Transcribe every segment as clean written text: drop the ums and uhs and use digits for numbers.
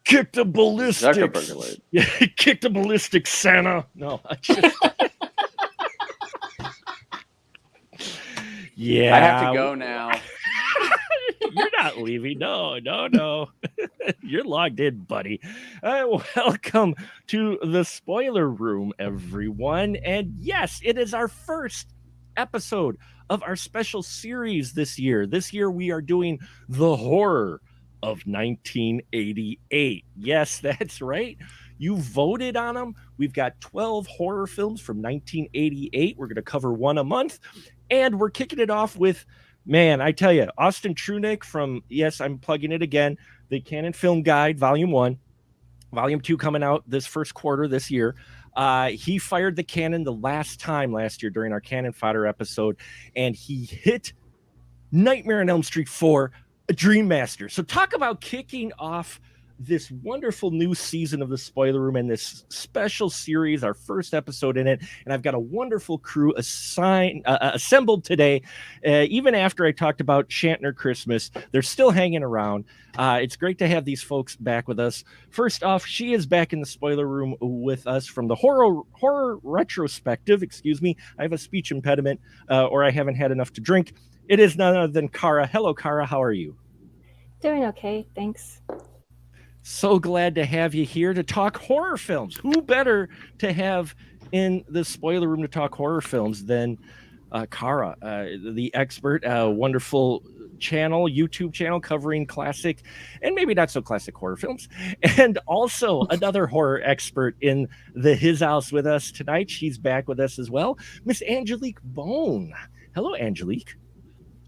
Kicked a ballistic. Zuckerberg alert. Yeah, kicked a ballistic Santa. No, I just. Yeah. I have to go now. You're not leaving. No. You're logged in, buddy. Welcome to the spoiler room, everyone. And yes, it is our first episode of our special series this year. This year, we are doing the horror of 1988. Yes, that's right. You voted on them. We've got 12 horror films from 1988. We're going to cover one a month. And we're kicking it off with, man, I tell you, Austin Trunick from, yes, I'm plugging it again, the Canon Film Guide, Volume 1. Volume 2 coming out this first quarter this year. He fired the cannon the last time last year during our Cannon Fodder episode, and he hit Nightmare on Elm Street 4, A Dream Master. So talk about kicking off this wonderful new season of the Spoiler Room and this special series, our first episode in it. And I've got a wonderful crew assembled today. Even after I talked about Shantner Christmas, they're still hanging around. It's great to have these folks back with us. First off, she is back in the Spoiler Room with us from the horror retrospective. Excuse me. I have a speech impediment, or I haven't had enough to drink. It is none other than Kara. Hello, Kara. How are you? Doing okay, thanks. So glad to have you here to talk horror films. Who better to have in the Spoiler Room to talk horror films than Kara, the expert, wonderful channel, YouTube channel covering classic and maybe not so classic horror films. And also another horror expert in his house with us tonight. She's back with us as well, Miss Angelique Bone. Hello, Angelique.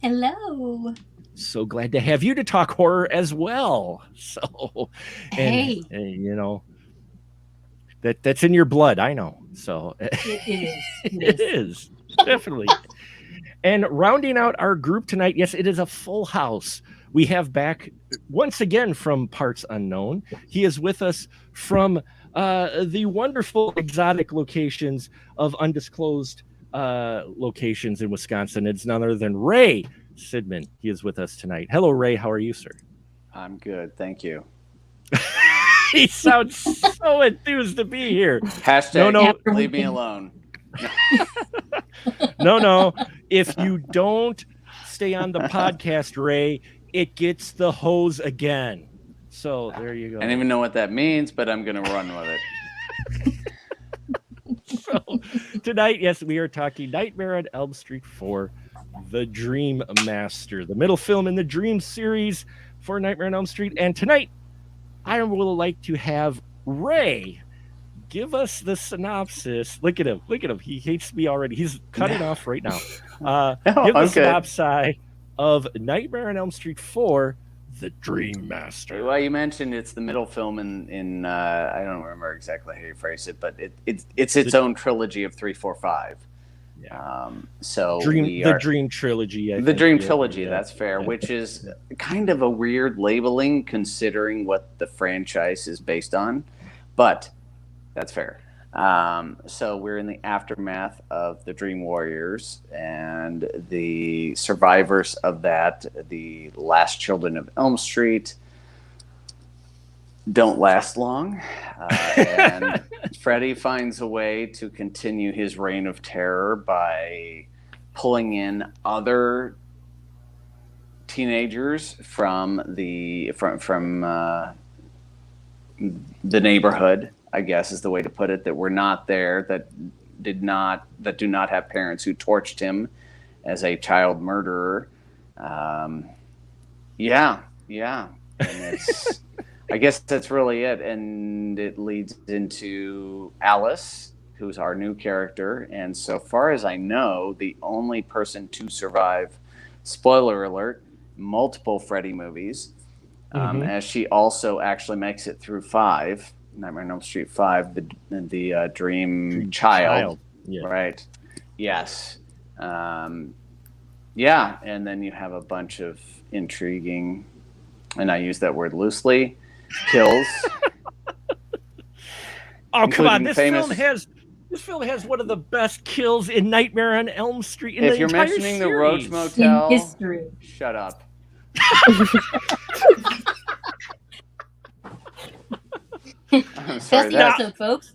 Hello. So glad to have you to talk horror as well. So, Hey. and you know, that's in your blood, I know. So It is. it is definitely. And rounding out our group tonight, yes, it is a full house. We have back once again from Parts Unknown. He is with us from the wonderful exotic locations of undisclosed locations in Wisconsin. It's none other than Ray Sidman. He is with us tonight. Hello, Ray. How are you, sir? I'm good. Thank you. He sounds so enthused to be here. Hashtag No. leave me alone. No. If you don't stay on the podcast, Ray, it gets the hose again. So there you go. I don't even know what that means, but I'm going to run with it. So tonight, yes, we are talking Nightmare on Elm Street 4, The Dream Master, the middle film in the Dream series for Nightmare on Elm Street. And tonight, I would like to have Ray give us the synopsis. Look at him. He hates me already. He's cutting off right now. Give the synopsis of Nightmare on Elm Street 4, The Dream Master. Well, you mentioned it's the middle film in I don't remember exactly how you phrased it, but it's its own trilogy of 3, 4, 5. Yeah. So the Dream Trilogy. The Dream Trilogy, that's fair, which is kind of a weird labeling considering what the franchise is based on, but that's fair. So we're in the aftermath of the Dream Warriors and the survivors of that, the last children of Elm Street, don't last long. And Freddy finds a way to continue his reign of terror by pulling in other teenagers from the neighborhood, I guess is the way to put it, that were not there, that do not have parents, who torched him as a child murderer. Yeah. And it's I guess that's really it. And it leads into Alice, who's our new character. And so far as I know, the only person to survive, spoiler alert, multiple Freddy movies, as she also actually makes it through 5, Nightmare on Elm Street 5, the Dream Child. Yeah. Right. Yes. And then you have a bunch of intriguing, and I use that word loosely, kills. Oh, come on. This film has one of the best kills in Nightmare on Elm Street if you're mentioning the Roach Motel, in history. Shut up. Best sorry. That, episode, folks.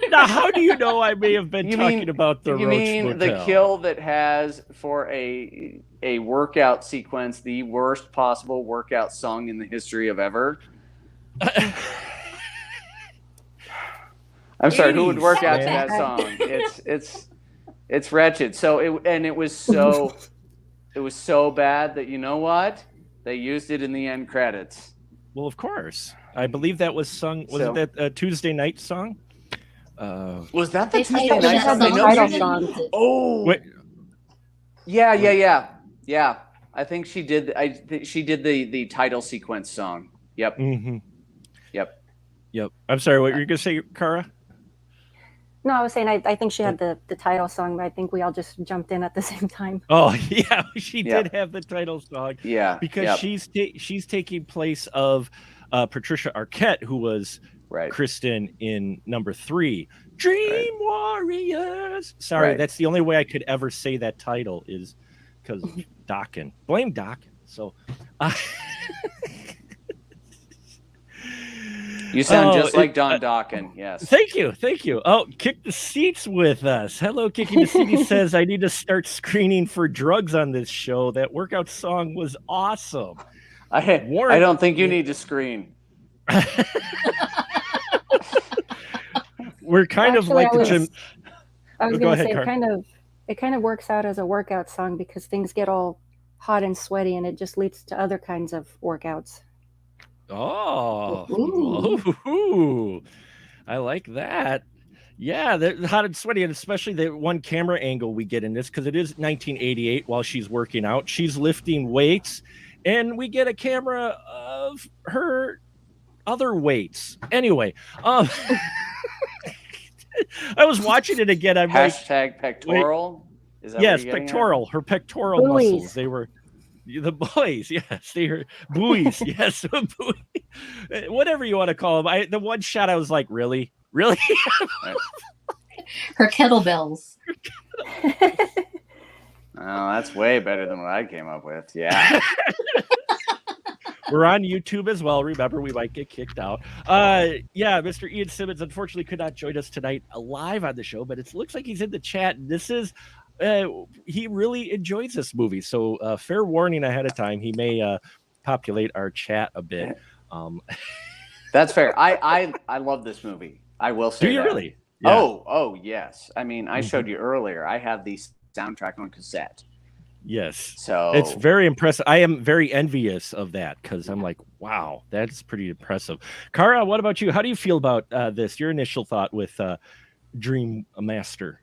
Now, how do you know I may have been You talking mean- about the you Roach mean Motel? the kill that has for a workout sequence the worst possible workout song in the history of ever? I'm sorry, who would work out to man. that song? It's wretched. So it was so bad that, you know what? They used it in the end credits. Well, of course. I believe that was sung. Was So- it that Tuesday night song? Was that the They Tuesday titled night that song? They song know title she- and song. used it. Oh, Wait. yeah. I think she did. She did the title sequence song. Yep. Mm-hmm. Yep. Yep. I'm sorry. What were you gonna say, Kara? No, I was saying I think she had the title song, but I think we all just jumped in at the same time. Oh yeah, she Yep. did have the title song Yeah. because yep. she's taking place of Patricia Arquette, who was Right. Kristen in number 3, Dream Warriors. Sorry, Right. that's the only way I could ever say that title is because of Dokken. Blame Dokken. So, You sound Oh, just like Don Dokken. Yes. thank you. Oh, Kick the Seats with us. Hello, Kicking the Seats says I need to start screening for drugs on this show. That workout song was awesome. I Warren- don't think you need to screen. We're kind of Actually, like the gym. I was Go going to ahead, say Car. it kind of works out as a workout song because things get all hot and sweaty, and it just leads to other kinds of workouts. Oh, Ooh. ooh, I like that. Yeah, the hot and sweaty, and especially the one camera angle we get in this because it is 1988 while she's working out. She's lifting weights, and we get a camera of her other weights. Anyway, I was watching it again. I'm like, Hashtag pectoral. Is that yes, what you're getting at? pectoral. Her pectoral Buoys. muscles. They were the boys. Yes, they were buoys. Yes, buoy. Whatever you want to call them. The one shot, I was like, really. Her kettlebells. Oh, that's way better than what I came up with. Yeah. We're on YouTube as well. Remember, we might get kicked out. Yeah, Mr. Ian Simmons unfortunately could not join us tonight live on the show, but it looks like he's in the chat. This is he really enjoys this movie, so fair warning ahead of time. He may populate our chat a bit. That's fair. I love this movie. I will say Do you that. really? Yeah. Oh, yes. I mean, I showed you earlier. I have the soundtrack on cassette. Yes. So It's very impressive. I am very envious of that because I'm like, wow, that's pretty impressive. Kara, what about you? How do you feel about this? Your initial thought with Dream Master?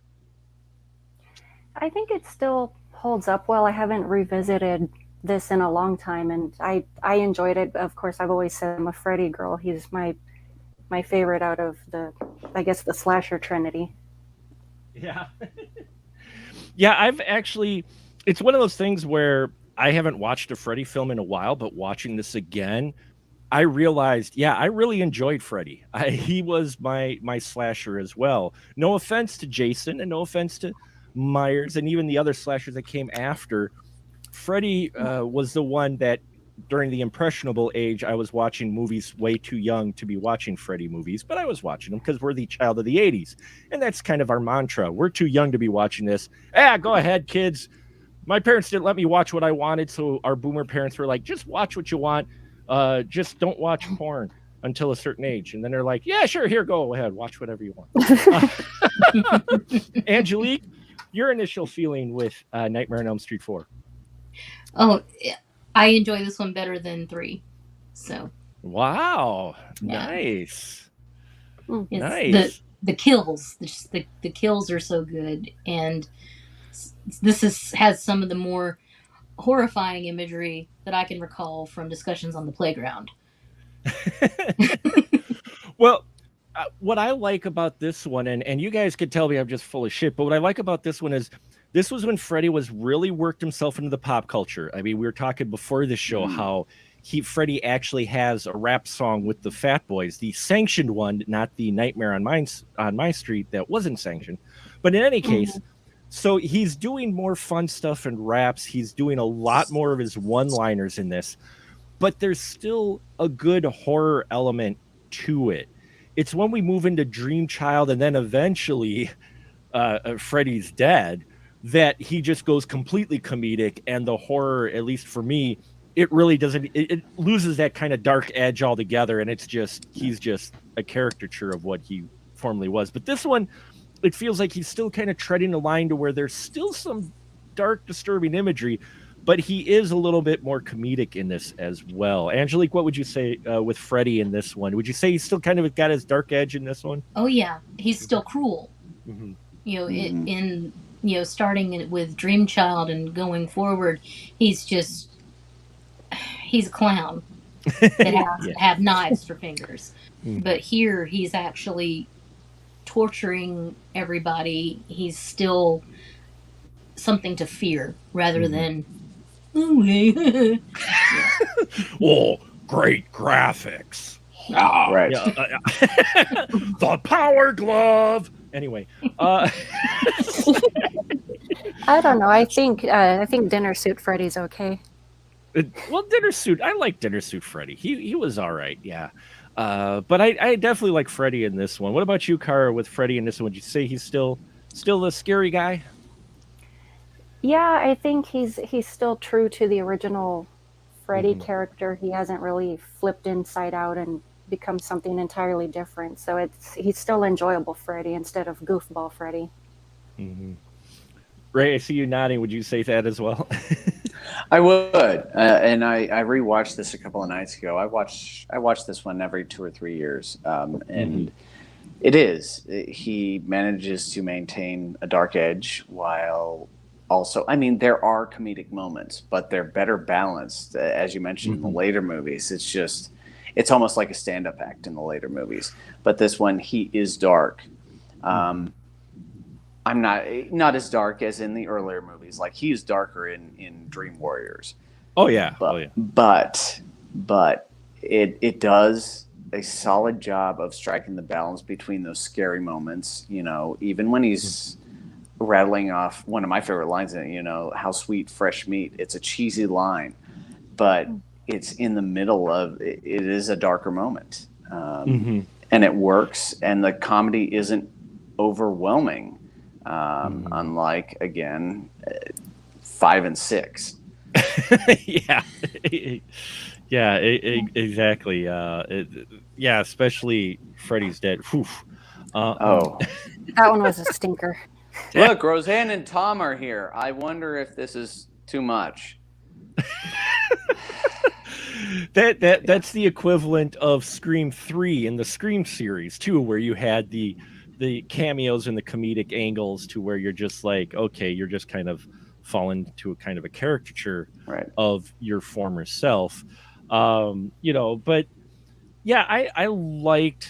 I think it still holds up well. I haven't revisited this in a long time, and I enjoyed it. Of course, I've always said I'm a Freddy girl. He's my favorite out of the slasher trinity. Yeah. Yeah, I've actually, it's one of those things where I haven't watched a Freddy film in a while, but watching this again, I realized, yeah, I really enjoyed Freddy. He was my slasher as well. No offense to Jason and no offense to Myers and even the other slashers that came after. Freddy was the one that during the impressionable age, I was watching movies way too young to be watching Freddy movies, but I was watching them because we're the child of the 80s. And that's kind of our mantra. We're too young to be watching this. Go ahead, kids. My parents didn't let me watch what I wanted, so our boomer parents were like, just watch what you want. Just don't watch porn until a certain age. And then they're like, yeah, sure, here, go ahead. Watch whatever you want. Angelique, your initial feeling with Nightmare on Elm Street 4? Oh, I enjoy this one better than 3. So Wow. Yeah. Nice. Mm. it's Nice. the kills. The kills are so good, and this has some of the more horrifying imagery that I can recall from discussions on the playground. Well, what I like about this one, and you guys can tell me I'm just full of shit, but what I like about this one is this was when Freddy was really worked himself into the pop culture. I mean, we were talking before this show how Freddy actually has a rap song with the Fat Boys, the sanctioned one, not the Nightmare on My Street that wasn't sanctioned. But in any case, so he's doing more fun stuff and raps. He's doing a lot more of his one-liners in this, but there's still a good horror element to it. it's when we move into Dream Child and then eventually Freddy's Dead that he just goes completely comedic, and the horror, at least for me, it really doesn't. It loses that kind of dark edge altogether, and he's just a caricature of what he formerly was. But this one, it feels like he's still kind of treading the line to where there's still some dark, disturbing imagery, but he is a little bit more comedic in this as well. Angelique, what would you say with Freddy in this one? Would you say he's still kind of got his dark edge in this one? Oh yeah, he's still cruel. Mm-hmm. In starting with Dream Child and going forward, he's a clown that has to have knives for fingers. Mm-hmm. But here he's actually torturing everybody. He's still something to fear rather than oh, great graphics. Right. The Power Glove. Anyway, I don't know. I think Dinner Suit Freddy's okay. Well, Dinner Suit, I like Dinner Suit Freddy. He was all right, yeah. But I definitely like Freddy in this one. What about you, Kara, with Freddy in this one? Would you say he's still the scary guy? Yeah, I think he's still true to the original Freddy character. He hasn't really flipped inside out and become something entirely different. So he's still enjoyable Freddy instead of goofball Freddy. Mm-hmm. Ray, I see you nodding. Would you say that as well? I would, and I rewatched this a couple of nights ago. I watch this one every 2 or 3 years, and he manages to maintain a dark edge while also, I mean, there are comedic moments, but they're better balanced, as you mentioned in the later movies. It's almost like a stand-up act in the later movies, but this one, he is dark. I'm not as dark as in the earlier movies. Like, he's darker in Dream Warriors. Oh yeah. But it does a solid job of striking the balance between those scary moments. Even when he's rattling off one of my favorite lines in it, how sweet fresh meat. It's a cheesy line, but it's in the middle of it is a darker moment, and it works. And the comedy isn't overwhelming. Unlike, again, 5 and 6. Exactly. Especially Freddy's Dead. That one was a stinker. Look, Roseanne and Tom are here. I wonder if this is too much. That's the equivalent of Scream 3 in the Scream series too, where you had the cameos and the comedic angles to where you're just like, okay, you're just kind of fallen to a kind of a caricature of your former self. But yeah, I liked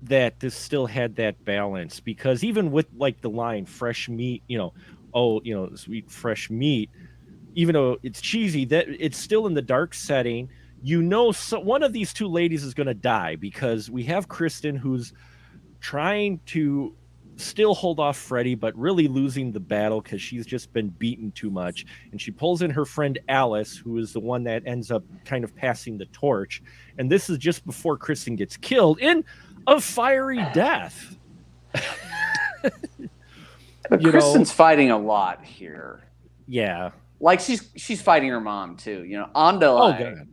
that this still had that balance, because even with like the line fresh meat, sweet fresh meat, even though it's cheesy, that it's still in the dark setting. So one of these two ladies is going to die, because we have Kristen, who's trying to still hold off Freddy, but really losing the battle because she's just been beaten too much. And she pulls in her friend Alice, who is the one that ends up kind of passing the torch. And this is just before Kristen gets killed in a fiery death. But Kristen's fighting a lot here. Yeah. Like she's fighting her mom too, Andale. Oh,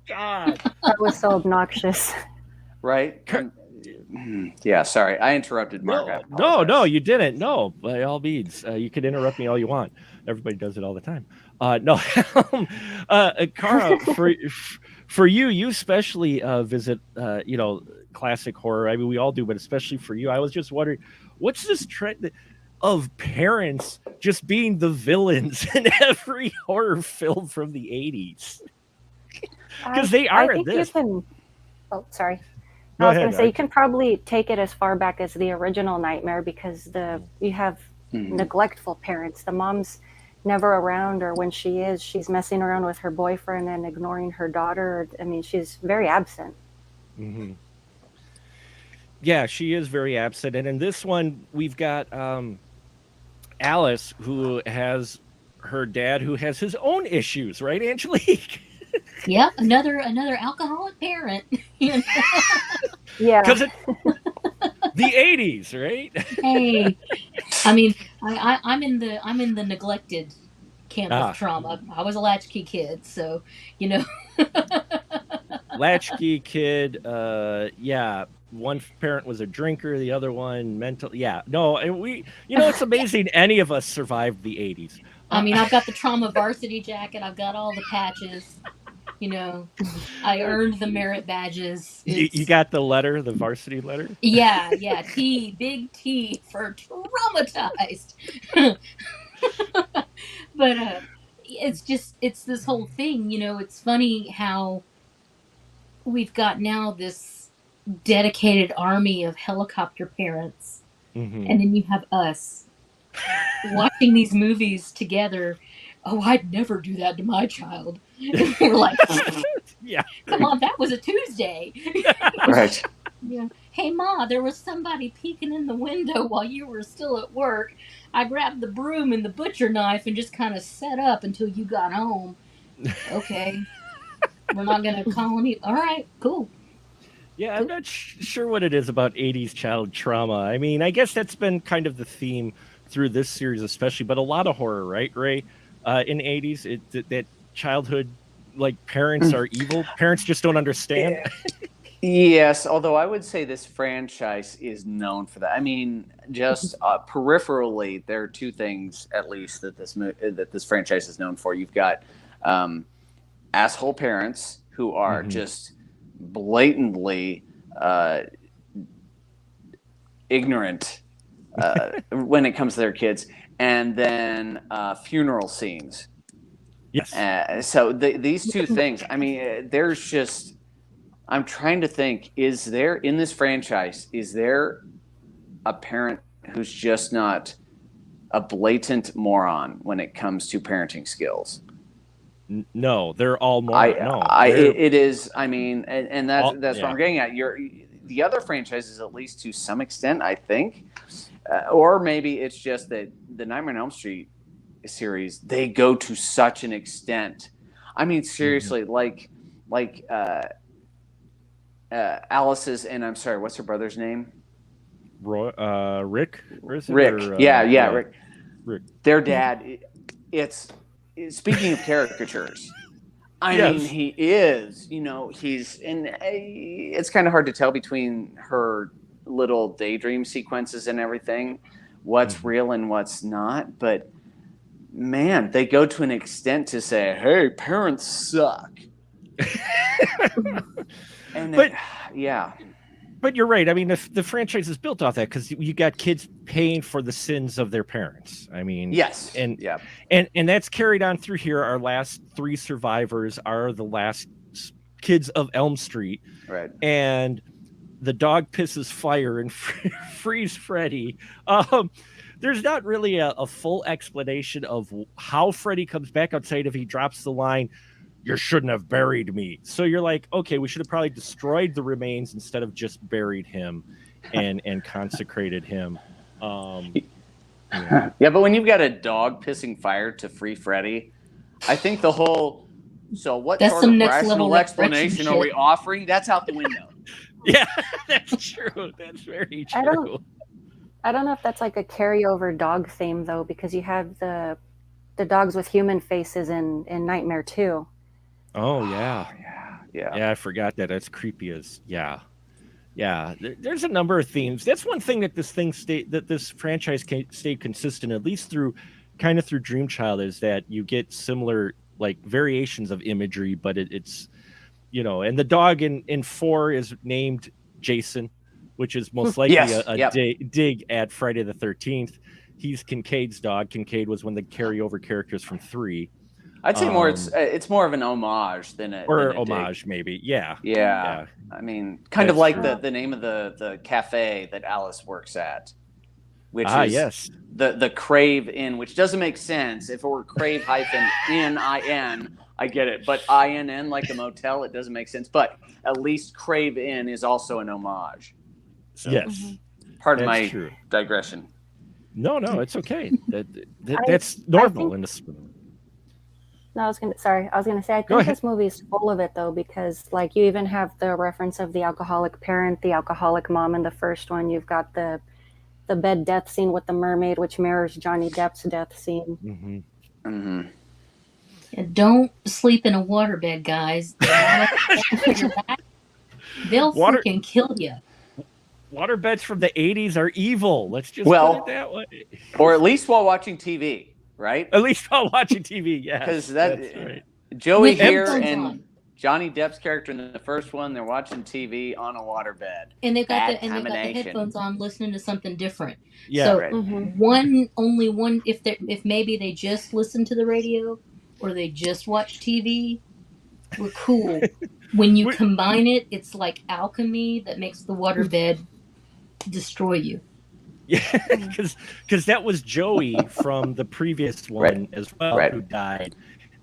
God. That was so obnoxious. Right? Yeah, sorry. I interrupted Mark. No, you didn't. No, by all means. You can interrupt me all you want. Everybody does it all the time. Kara, for you especially visit, classic horror. I mean, we all do, but especially for you, I was just wondering, what's this trend of parents just being the villains in every horror film from the 80s? Because they are in this. Sorry. I was going to say, you can probably take it as far back as the original Nightmare, because you have neglectful parents. The mom's never around, or when she is, she's messing around with her boyfriend and ignoring her daughter. I mean, she's very absent. Mm-hmm. Yeah, she is very absent. And in this one, we've got Alice, who has her dad, who has his own issues, right, Angelique? Yeah, another alcoholic parent. Yeah. Because it's the 80s, right? Hey, I mean, I'm in the neglected camp Ah. of trauma. I was a latchkey kid, so you know. Latchkey kid, yeah. One parent was a drinker, the other one mental. Yeah, no, and it's amazing any of us survived the 80s. I mean, I've got the trauma varsity jacket. I've got all the patches. You know, I earned the merit badges. You got the letter, the varsity letter? Yeah, big T for traumatized. But it's this whole thing, it's funny how we've got now this dedicated army of helicopter parents, Mm-hmm. and then you have us watching these movies together. Oh, I'd never do that to my child. We're like, Yeah. come on, that was a Tuesday. Right. Yeah. Hey, Ma, there was somebody peeking in the window while you were still at work. I grabbed the broom and the butcher knife and just kind of set up until you got home. Okay. We're not going to call any. All right, cool. Yeah, I'm not sure what it is about 80s child trauma. I mean, I guess that's been kind of the theme through this series especially, but a lot of horror, right, Ray? In the 80s, that childhood, like, parents are evil. Parents just don't understand. Yes, although I would say this franchise is known for that. I mean, just peripherally, there are two things at least that this franchise is known for. You've got asshole parents who are just blatantly ignorant when it comes to their kids, and then funeral scenes. Yes. So these two things. I mean, there's just. I'm trying to think, is there in this franchise, is there a parent who's just not a blatant moron when it comes to parenting skills? No, they're all it is. I mean, and that's what yeah. I'm getting at. The other franchises, at least to some extent, I think, or maybe it's just that the Nightmare on Elm Street series, they go to such an extent. I mean, seriously, like Alice's, and I'm sorry, what's her brother's name? Rick? Rick. Rick. Rick. Their dad. It's speaking of caricatures. I mean, he is. He's and it's kind of hard to tell between her little daydream sequences and everything, what's real and what's not. But man, they go to an extent to say, "Hey, parents suck." But you're right. I mean, the franchise is built off that because you got kids paying for the sins of their parents. I mean, yes, and that's carried on through here. Our last three survivors are the last kids of Elm Street, right? And the dog pisses fire and frees Freddy. There's not really a full explanation of how Freddy comes back outside if he drops the line, "You shouldn't have buried me." So you're like, okay, we should have probably destroyed the remains instead of just buried him and consecrated him. Yeah, but when you've got a dog pissing fire to free Freddy, I think the whole what that's sort of rational explanation are we offering? That's out the window. Yeah, that's true. That's very true. I don't know if that's like a carryover dog theme though, because you have the dogs with human faces in Nightmare 2. Oh yeah. Yeah. I forgot that. That's creepy as yeah. There's a number of themes. That's one thing that this franchise stayed consistent, at least through Dream Child, is that you get similar like variations of imagery, but it's and the dog in 4 is named Jason, which is most likely a dig at Friday the 13th. He's Kincaid's dog. Kincaid was one of the carryover characters from 3. I'd say more. It's more of an homage than a homage, dig. maybe. Yeah. I mean, kind of like the name of the cafe that Alice works at, which is the Crave Inn, which doesn't make sense. If it were Crave -IN, I get it, but INN like a motel, it doesn't make sense. But at least Crave Inn is also an homage. So, yes. Pardon my digression. No, it's okay. That's normal in this. No, I was gonna say I Go think ahead. this movie's full of it though, because like you even have the reference of the alcoholic parent, the alcoholic mom in the first one. You've got the bed death scene with the mermaid, which mirrors Johnny Depp's death scene. Mm-hmm. Mm-hmm. And don't sleep in a waterbed, guys. They'll Water- freaking kill you. Waterbeds from the 80s are evil. Let's just Well- put it that way. Or at least while watching TV, right? At least while watching TV, yeah. Because that's right. Joey With here headphones and on. Johnny Depp's character in the first one, they're watching TV on a waterbed. And they've got Bad the combination. headphones on, listening to something different. Yeah, So right. Mhm. only one. If maybe they just listen to the radio or they just watch TV, we're cool. When you combine it, it's like alchemy that makes the waterbed destroy you. Yeah, because that was Joey from the previous one Right. as well, Right. who died.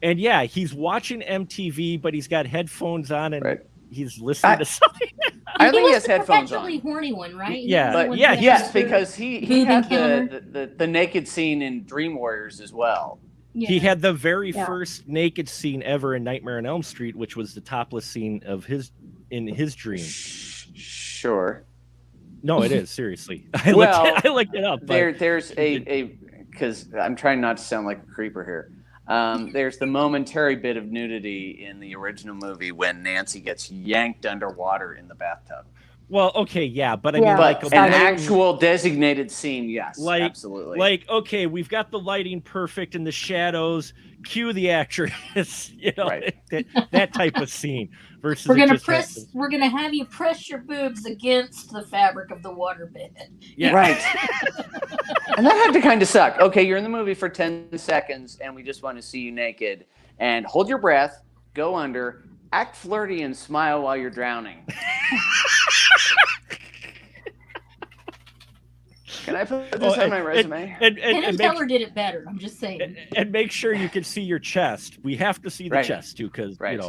And yeah, he's watching MTV, but he's got headphones on and Right. he's listening to something. I think he was has headphones the on. perpetually horny one, right? He Yeah, was the But one yeah, who had yes, the- because he boob had encounter. the naked scene in Dream Warriors as well. Yeah. He had the very Yeah. first naked scene ever in Nightmare on Elm Street, which was the topless scene of his dream. Sure. No, it is seriously. I Well, looked it up. But There's a because I'm trying not to sound like a creeper here. There's the momentary bit of nudity in the original movie when Nancy gets yanked underwater in the bathtub. well, okay, yeah, but I Yeah. mean, But like, an Sorry. actual designated scene, yes, Like- absolutely. like, okay, we've got the lighting perfect in the shadows. Cue the actress, Right. that type of scene. Versus We're it gonna just has to- We're gonna have you press your boobs against the fabric of the waterbed. yeah. Right. And that had to kind of suck. Okay, you're in the movie for 10 seconds and we just want to see you naked. And hold your breath, go under, act flirty and smile while you're drowning. Can I put this on my resume? And Penn Teller did it better. I'm just saying. and make sure you can see your chest. We have to see the Right. chest too, because Right.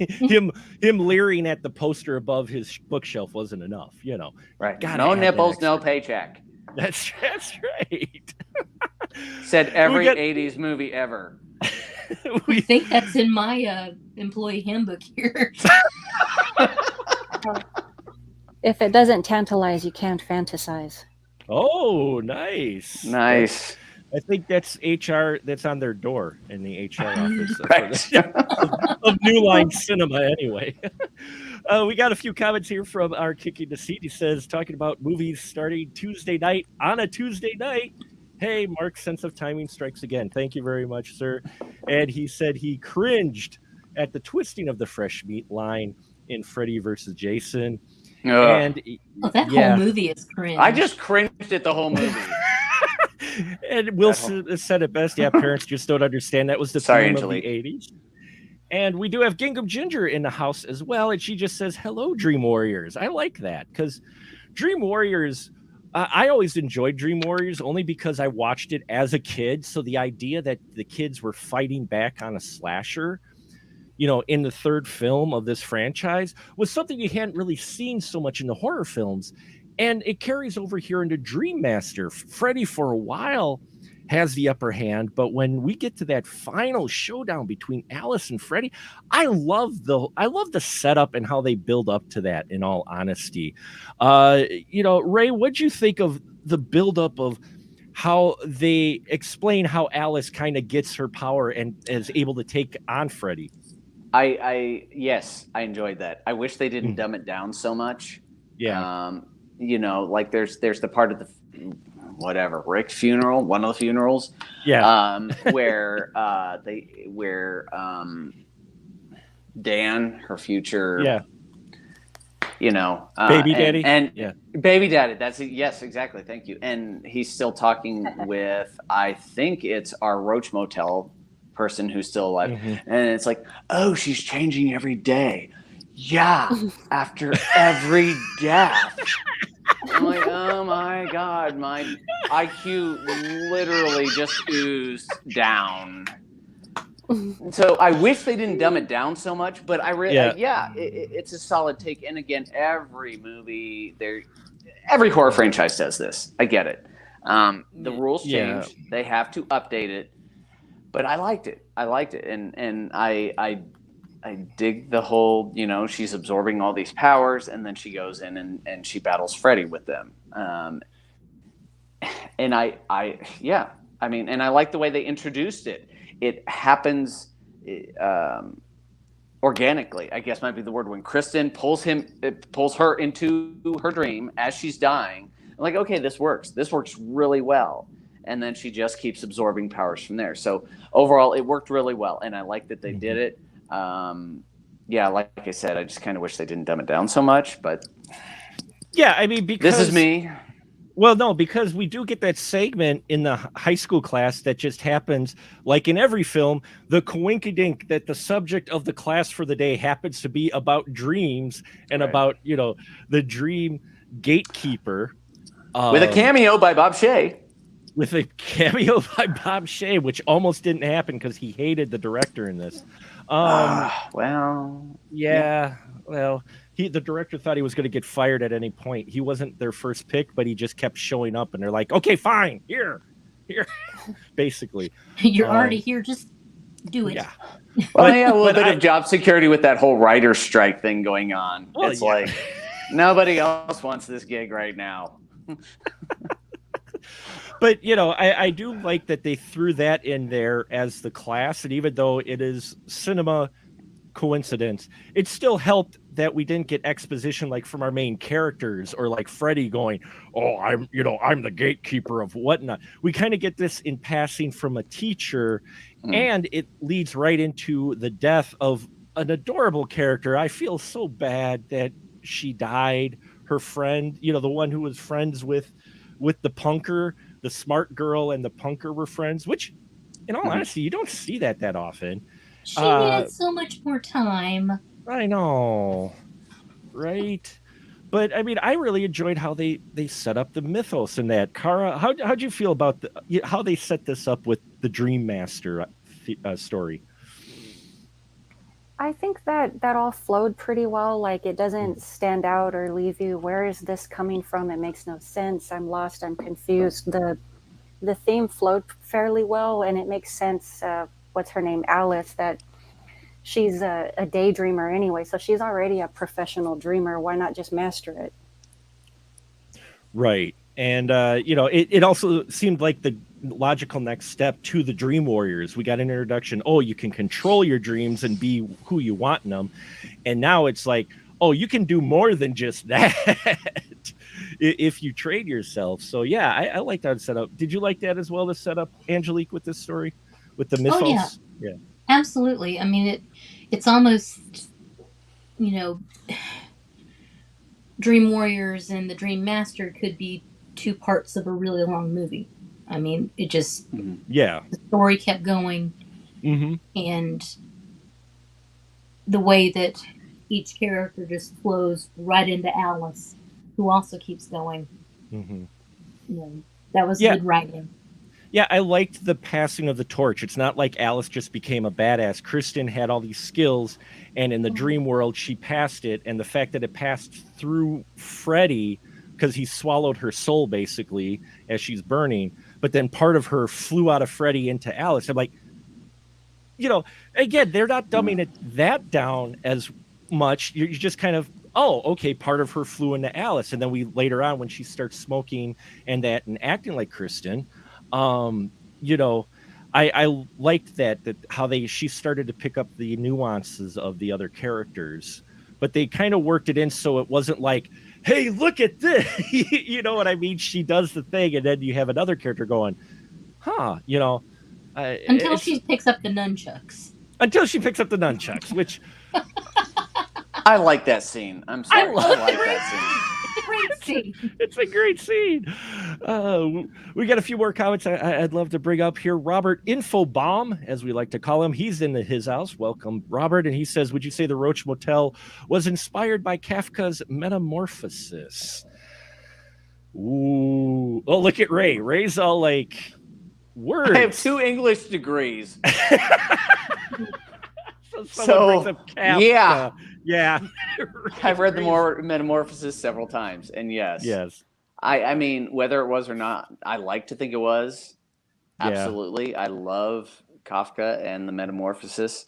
him leering at the poster above his bookshelf wasn't enough. Right. Gotta No add that nipples, extra. no paycheck. That's right. Said every got- 80s movie ever. I we, think that's in my employee handbook here. If it doesn't tantalize, you can't fantasize. oh, nice. Nice. I think that's HR. That's on their door in the HR office Right. of New Line Cinema. Anyway, we got a few comments here from our Kicking the Seat. He says, talking about movies starting Tuesday night on a Tuesday night. Hey, Mark's sense of timing strikes again. Thank you very much, sir. And he said he cringed at the twisting of the fresh meat line in Freddy versus Jason. Ugh. And Oh, that yeah. whole movie is cringe. I just cringed at the whole movie. And Will said it best. Yeah, parents just don't understand. That was the Sorry, theme Angelique. of the 80s. And we do have Gingham Ginger in the house as well. And she just says, hello, Dream Warriors. I like that because Dream Warriors, I always enjoyed Dream Warriors only because I watched it as a kid. So the idea that the kids were fighting back on a slasher, in the third film of this franchise was something you hadn't really seen so much in the horror films. And it carries over here into Dream Master. Freddy, for a while, has the upper hand, but when we get to that final showdown between Alice and Freddy, I love the setup and how they build up to that. In all honesty, Ray, what'd you think of the buildup of how they explain how Alice kind of gets her power and is able to take on Freddy? Yes, I enjoyed that. I wish they didn't dumb it down so much. Yeah. Like there's the part of the Rick's funeral, one of the funerals, Yeah. where Dan, her future, Yeah. baby daddy? and Yeah. baby daddy. That's it. Yes, exactly. Thank you. And he's still talking with, I think it's our Roach Motel person who's still alive, Mhm. and it's like, oh, she's changing every day. Yeah, after every death. I'm like, oh my God, my IQ literally just oozed down. So I wish they didn't dumb it down so much, but it's a solid take. And again, every movie, every horror franchise does this. I get it. The rules change; they have to update it. but I liked it. And I dig the whole, she's absorbing all these powers, and then she goes in and she battles Freddy with them. And and I like the way they introduced it. It happens organically, I guess might be the word, when Kristen pulls her into her dream as she's dying. I'm like, okay, this works really well. And then she just keeps absorbing powers from there. So overall, it worked really well, and I like that they did it. Like I said, I just kind of wish they didn't dumb it down so much. But yeah, I mean, because this is me. Well, no, because we do get that segment in the high school class that just happens, like in every film, the coinkydink that the subject of the class for the day happens to be about dreams and about, the dream gatekeeper. With a cameo by Bob Shea. With a cameo by Bob Shea, which almost didn't happen because he hated the director in this. The director thought he was going to get fired at any point. He wasn't their first pick, but he just kept showing up, and they're like, okay, fine, here, basically. You're already here, just do it. Yeah. Well, a little bit of job security with that whole writer's strike thing going on. Well, it's like, nobody else wants this gig right now. But, I do like that they threw that in there as the class. And even though it is cinema coincidence, it still helped that we didn't get exposition like from our main characters, or like Freddy going, oh, I'm the gatekeeper of whatnot. We kind of get this in passing from a teacher, and it leads right into the death of an adorable character. I feel so bad that she died. Her friend, the one who was friends with the punker, the smart girl and the punker were friends, which in all honesty, you don't see that often. She had so much more time. I know, right? But I mean, I really enjoyed how they set up the mythos in that. Cara, how'd you feel about how they set this up with the Dream Master story? I think that all flowed pretty well. Like, it doesn't stand out or leave you, where is this coming from? It makes no sense. I'm lost. I'm confused. The theme flowed fairly well, and it makes sense. What's her name? Alice, that she's a daydreamer anyway. So she's already a professional dreamer. Why not just master it? Right. And, it also seemed like the logical next step to the Dream Warriors. We got an introduction. Oh, you can control your dreams and be who you want in them. And now it's like, oh, you can do more than just that if you trade yourself. So, yeah, I like that setup. Did you like that as well, the setup, Angelique, with this story? With the mythos? Oh, yeah. Absolutely. I mean, it's almost, Dream Warriors and the Dream Master could be two parts of a really long movie. I mean, it just, the story kept going, and the way that each character just flows right into Alice, who also keeps going. That was good writing. Yeah, I liked the passing of the torch. It's not like Alice just became a badass. Kristen had all these skills, and in the dream world, she passed it. And the fact that it passed through Freddy, because he swallowed her soul, basically, as she's burning. But then part of her flew out of Freddy into Alice. I'm like, again, they're not dumbing that down as much. You're just kind of, oh, okay, part of her flew into Alice. And then later on, when she starts smoking and acting like Kristen, I liked that how she started to pick up the nuances of the other characters, but they kind of worked it in so it wasn't like, hey, look at this. You know what I mean? She does the thing, and then you have another character going, until she picks up the nunchucks. Until she picks up the nunchucks, which I like that scene. I'm sorry. I like that scene. Great scene. It's a great scene. We got a few more comments I'd love to bring up here. Robert Infobomb, as we like to call him, he's in his house. Welcome, Robert. And he says, would you say the Roach Motel was inspired by Kafka's Metamorphosis? Ooh. Oh, look at Ray. Ray's all like, words. I have 2 English degrees. So brings up Kafka. Yeah. I've read the Metamorphosis several times, and yes. I mean, whether it was or not, I like to think it was. Absolutely. I love Kafka and the Metamorphosis.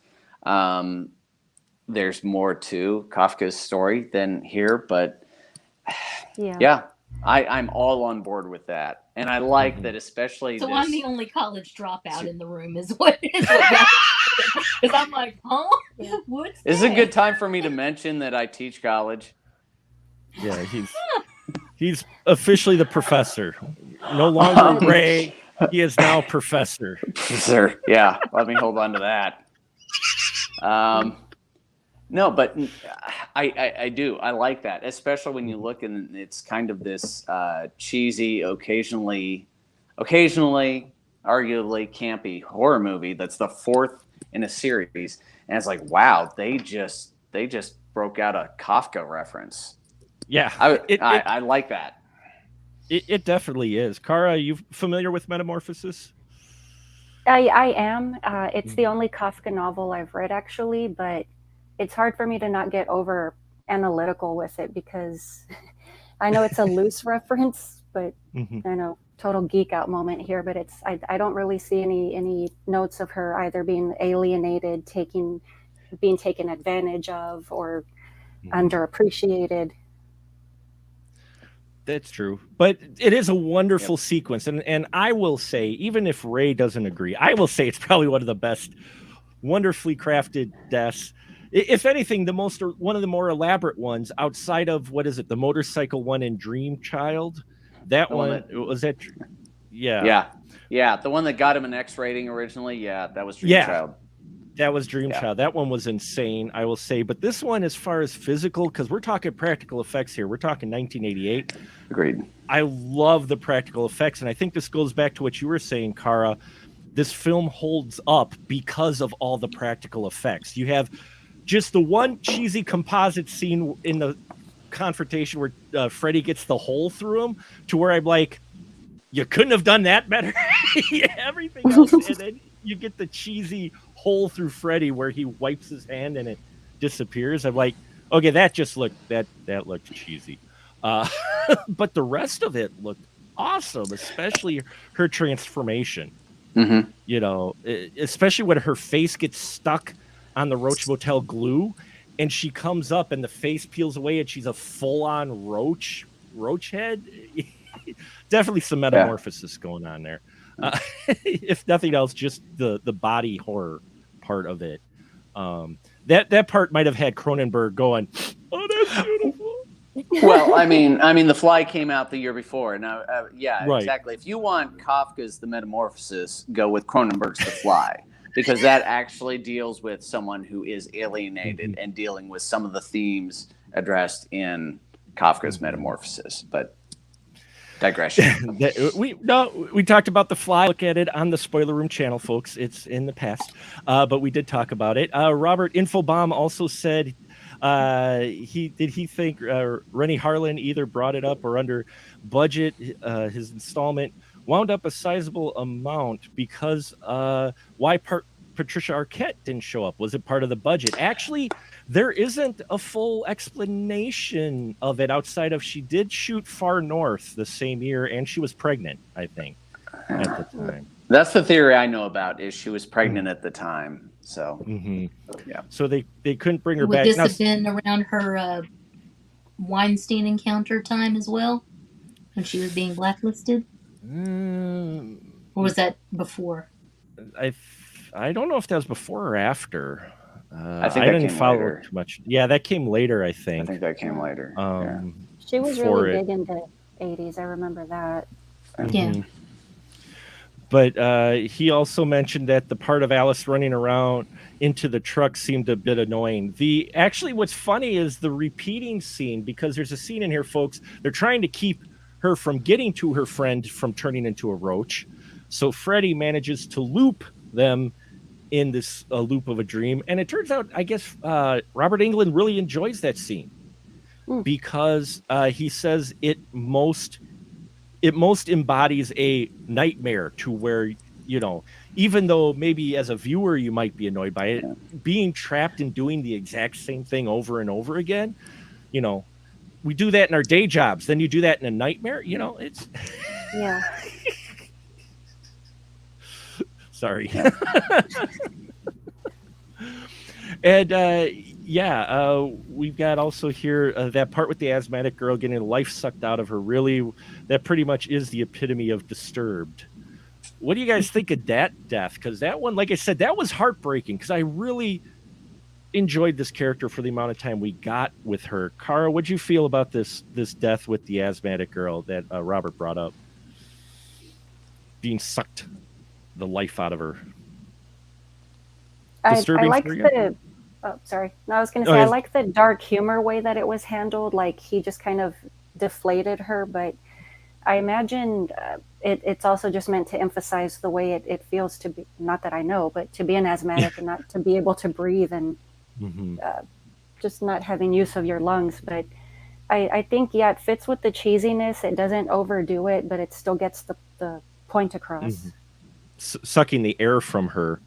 There's more to Kafka's story than here, but yeah, I'm all on board with that. And I like that, especially So this... I'm the only college dropout in the room is what because I'm like, huh? What's This is a good time for me to mention that I teach college. Yeah, he's officially the professor. No longer Ray. He is now professor. Professor, yeah. Let me hold on to that. No, but I do. I like that, especially when you look and it's kind of this cheesy, occasionally, arguably campy horror movie that's the fourth in a series, and it's like, wow, they just broke out a Kafka reference. Yeah, I like that. It definitely is. Kara, you familiar with Metamorphosis? I am. It's the only Kafka novel I've read, actually, but it's hard for me to not get over analytical with it because I know it's a loose reference, but I know, total geek out moment here, but I don't really see any notes of her either being alienated, being taken advantage of, or underappreciated. That's true. But it is a wonderful sequence. And I will say, even if Ray doesn't agree, I will say it's probably one of the best wonderfully crafted deaths. If anything, one of the more elaborate ones outside of, what is it, the motorcycle one in Dream Child? That one, was that? Yeah. Yeah. The one that got him an X rating originally. Yeah, that was Dream Child. That was Dream Child. That one was insane, I will say. But this one, as far as physical, because we're talking practical effects here. We're talking 1988. Agreed. I love the practical effects. And I think this goes back to what you were saying, Kara. This film holds up because of all the practical effects. You have just the one cheesy composite scene in the confrontation where Freddy gets the hole through him, to where I'm like, you couldn't have done that better. Everything else, and then you get the cheesy hole through Freddy where he wipes his hand and it disappears. I'm like, okay, that looked cheesy. But the rest of it looked awesome, especially her transformation. You know, especially when her face gets stuck on the Roach Motel glue and she comes up and the face peels away and she's a full-on roach head. Definitely some metamorphosis going on there. If nothing else, just the body horror part of it. That part might have had Cronenberg going, oh, that's beautiful. Well, I mean, The Fly came out the year before. Now, Right. Exactly. If you want Kafka's The Metamorphosis, go with Cronenberg's The Fly, because that actually deals with someone who is alienated and dealing with some of the themes addressed in Kafka's Metamorphosis. But digression. We talked about The Fly. Look at it on the Spoiler Room channel, folks. It's in the past, but we did talk about it. Robert Infobomb also said he think Rennie Harlan either brought it up or under budget. His installment wound up a sizable amount because why Patricia Arquette didn't show up. Was it part of the budget? Actually, there isn't a full explanation of it outside of she did shoot Far North the same year and she was pregnant, I think, at the time. That's the theory I know about, is she was pregnant at the time. So, yeah. So they couldn't bring her Would back. this have been around her Weinstein encounter time as well, when she was being blacklisted? Or was that before? I don't know if that was before or after. I think I didn't came follow later. too much. Yeah, that came later, I think. I think that came later. She was really big in the 80s. I remember that. Yeah. But he also mentioned that the part of Alice running around into the truck seemed a bit annoying. Actually, what's funny is the repeating scene, because there's a scene in here, folks. They're trying to keep her from getting to her friend from turning into a roach. So Freddy manages to loop them in this loop of a dream. And it turns out, I guess, Robert Englund really enjoys that scene because he says it most embodies a nightmare, to where, you know, even though maybe as a viewer you might be annoyed by it, being trapped in doing the exact same thing over and over again, you know, we do that in our day jobs. Then you do that in a nightmare, you know, it's... Yeah. Sorry. Yeah. And we've got also here that part with the asthmatic girl getting life sucked out of her. Really, that pretty much is the epitome of Disturbed. What do you guys think of that death? Because that one, like I said, that was heartbreaking because I really enjoyed this character for the amount of time we got with her. Cara, what'd you feel about this death with the asthmatic girl that Robert brought up? Being sucked the life out of her. I like the. Oh, sorry. No, I was going to say I like the dark humor way that it was handled. Like he just kind of deflated her, but I imagine it's also just meant to emphasize the way it feels to be. Not that I know, but to be an asthmatic and not to be able to breathe and just not having use of your lungs. But I think it fits with the cheesiness. It doesn't overdo it, but it still gets the point across. Sucking the air from her.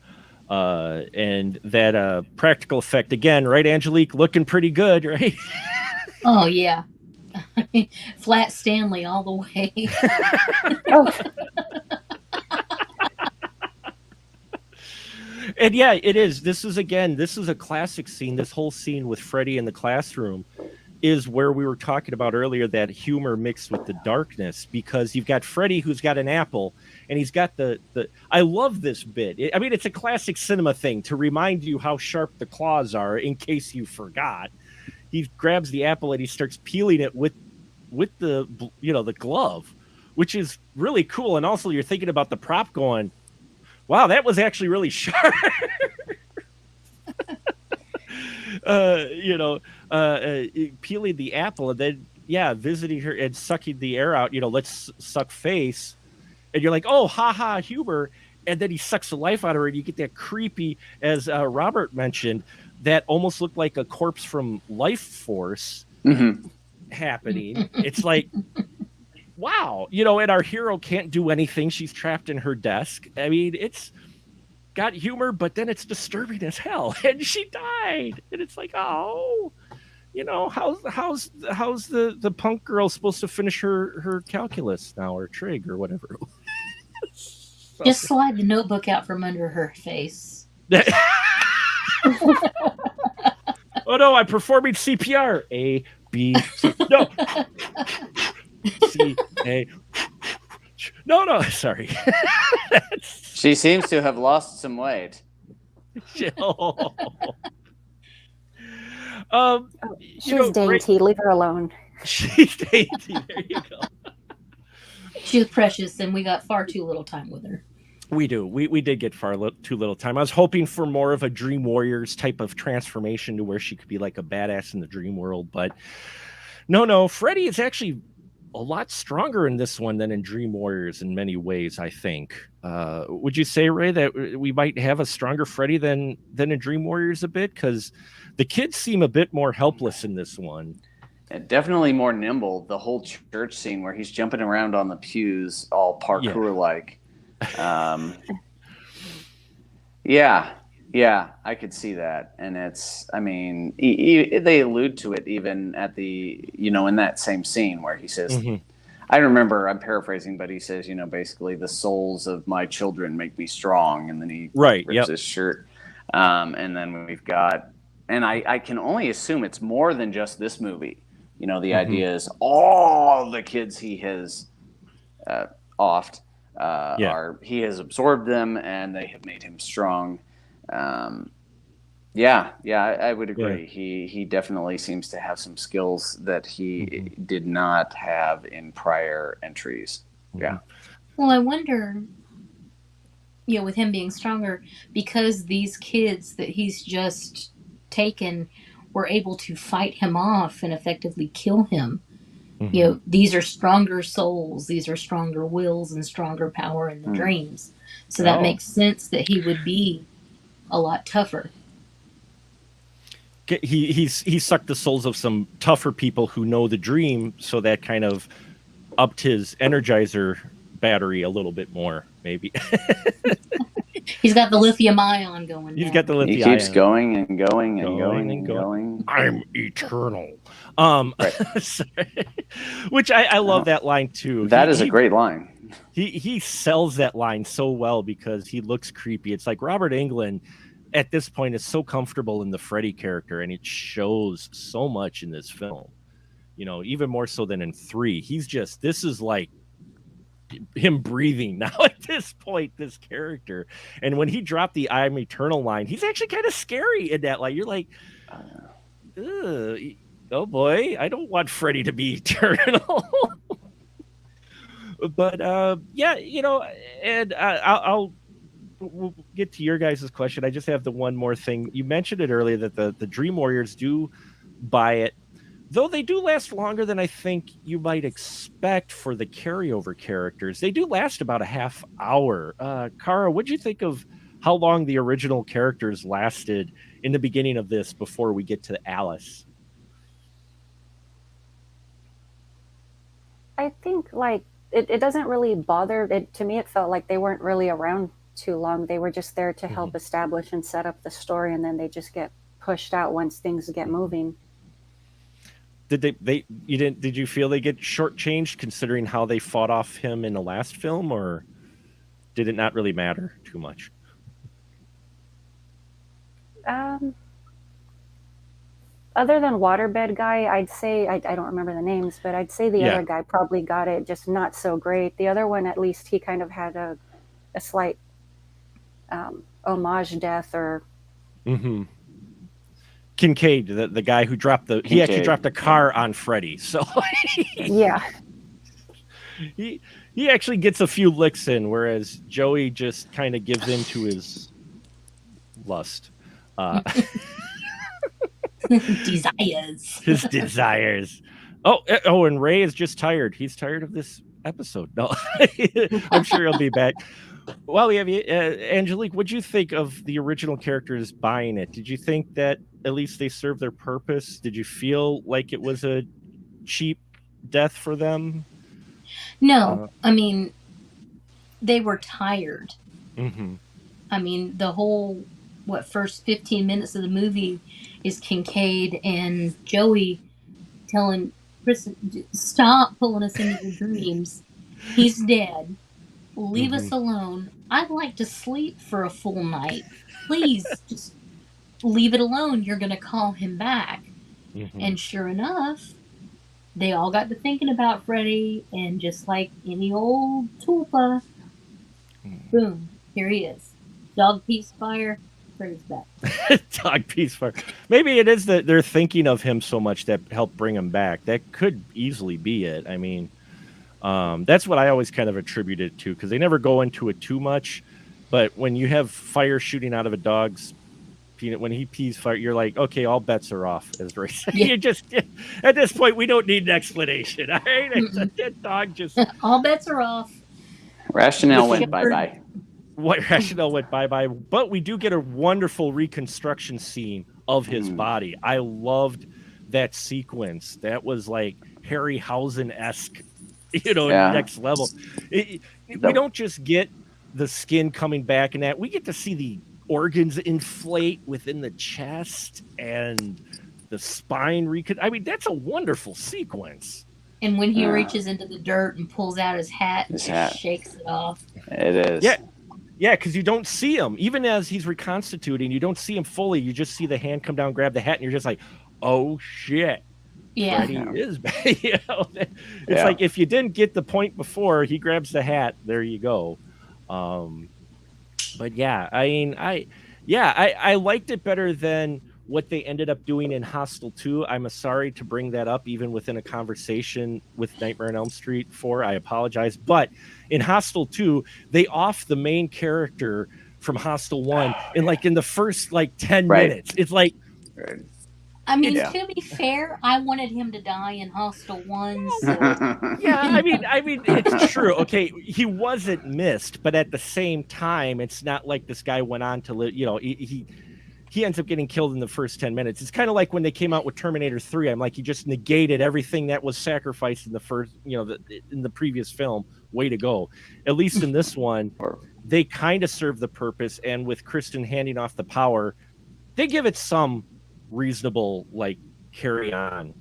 And that practical effect again, right, Angelique? Looking pretty good, right? Oh yeah, Flat Stanley all the way. Oh. And yeah, it is. This is a classic scene. This whole scene with Freddy in the classroom is where we were talking about earlier, that humor mixed with the darkness, because you've got Freddy who's got an apple and he's got the I love this bit. It's a classic cinema thing to remind you how sharp the claws are in case you forgot. He grabs the apple and he starts peeling it with the the glove, which is really cool. And also you're thinking about the prop going, wow, that was actually really sharp. Peeling the apple and then visiting her and sucking the air out, let's suck face, and you're like, oh, haha, humor, and then he sucks the life out of her and you get that creepy, as Robert mentioned, that almost looked like a corpse from Life Force happening. It's like, wow, and our hero can't do anything. She's trapped in her desk. It's got humor, but then it's disturbing as hell, and she died, and it's like, oh, how's the punk girl supposed to finish her calculus now, or trig, or whatever? Just slide the notebook out from under her face. Oh no, I'm performing CPR. A, B, C. No. C, A. No, sorry. She seems to have lost some weight. She's dainty. Leave her alone. She's dainty. There you go. She's precious, and we got far too little time with her. We do. We did get too little time. I was hoping for more of a Dream Warriors type of transformation to where she could be like a badass in the dream world, but no. Freddy is actually a lot stronger in this one than in Dream Warriors in many ways, I think. Would you say, Ray, that we might have a stronger Freddy than in Dream Warriors a bit? Because the kids seem a bit more helpless in this one. And definitely more nimble. The whole church scene where he's jumping around on the pews, all parkour-like. Yeah, I could see that. And it's, they allude to it even at the, in that same scene where he says, I remember, I'm paraphrasing, but he says, basically the souls of my children make me strong. And then he rips his shirt. And then we've got, and I can only assume it's more than just this movie. The idea is all the kids he has offed he has absorbed them and they have made him strong. I would agree. He definitely seems to have some skills that he did not have in prior entries. Yeah. Well, I wonder, with him being stronger, because these kids that he's just taken were able to fight him off and effectively kill him. These are stronger souls, these are stronger wills and stronger power in the dreams. So that makes sense that he would be a lot tougher. He sucked the souls of some tougher people who know the dream, so that kind of upped his Energizer battery a little bit more, maybe. He's got the lithium ion going. He's got the lithium. He keeps going and going and going and going. I'm eternal. Which I love that line too. That is a great line. he sells that line so well because he looks creepy. It's like Robert Englund at this point is so comfortable in the Freddy character, and it shows so much in this film. You know, even more so than in 3. This is like him breathing now at this point, this character. And when he dropped the "I'm eternal" line, he's actually kind of scary in that. Like, you're like, oh boy, I don't want Freddy to be eternal. But yeah, you know, and we'll get to your guys' question. I just have the one more thing. You mentioned it earlier that the Dream Warriors do buy it, though they do last longer than I think you might expect for the carryover characters. They do last about a half hour. Kara, what'd you think of how long the original characters lasted in the beginning of this before we get to Alice? I think like it doesn't really bother it. To me, it felt like they weren't really around too long. They were just there to help establish and set up the story, and then they just get pushed out once things get moving. Did did you feel they get shortchanged considering how they fought off him in the last film, or did it not really matter too much? Other than Waterbed guy, I'd say I don't remember the names, but I'd say the other guy probably got it, just not so great. The other one, at least, he kind of had a slight homage death, or Kincaid, the guy who dropped he actually dropped a car on Freddy, so yeah, he actually gets a few licks in, whereas Joey just kind of gives in to his lust. Desires. His desires. Oh, and Ray is just tired. He's tired of this episode. No, I'm sure he'll be back. Well, we have you, Angelique. What'd you think of the original characters buying it? Did you think that at least they served their purpose? Did you feel like it was a cheap death for them? No, I mean, they were tired. Mm-hmm. I mean, the whole first 15 minutes of the movie is Kincaid and Joey telling Chris, "Stop pulling us into your dreams. He's dead. Leave us alone. I'd like to sleep for a full night. Please, just leave it alone. You're going to call him back." And sure enough, they all got to thinking about Freddy, and just like any old tulpa, boom, here he is. Dog piece fire. Freddy's back. Dog piece fire. Maybe it is that they're thinking of him so much that helped bring him back. That could easily be it. I mean, that's what I always kind of attribute it to, because they never go into it too much. But when you have fire shooting out of a dog's peanut, when he pees fire, you're like, okay, all bets are off, as Ray said. Yeah. You just, at this point, we don't need an explanation. All right? That dog just... all bets are off. Rationale went bye-bye. What rationale went bye-bye, but we do get a wonderful reconstruction scene of his body. I loved that sequence. That was like Harryhausen-esque, next level. We don't just get the skin coming back and that. We get to see the organs inflate within the chest and the spine. I mean, that's a wonderful sequence. And when he reaches into the dirt and pulls out his hat and shakes it off. It is. Yeah. Yeah, because you don't see him. Even as he's reconstituting, you don't see him fully. You just see the hand come down, grab the hat, and you're just like, oh, shit. Yeah. Freddy is back. It's like if you didn't get the point before, he grabs the hat. There you go. But yeah, I mean, I liked it better than what they ended up doing in Hostel 2. I'm sorry to bring that up, even within a conversation with Nightmare on Elm Street 4. I apologize. But in Hostel 2, they off the main character from Hostel 1 in the first 10 minutes. It's like... I mean, to be fair, I wanted him to die in Hostel 1. So. Yeah, I mean, it's true. Okay, he wasn't missed, but at the same time, it's not like this guy went on to live, he ends up getting killed in the first 10 minutes. It's kind of like when they came out with Terminator 3. I'm like, he just negated everything that was sacrificed in the first, in the previous film. Way to go. At least in this one, they kind of serve the purpose. And with Kristen handing off the power, they give it some reasonable, carry on,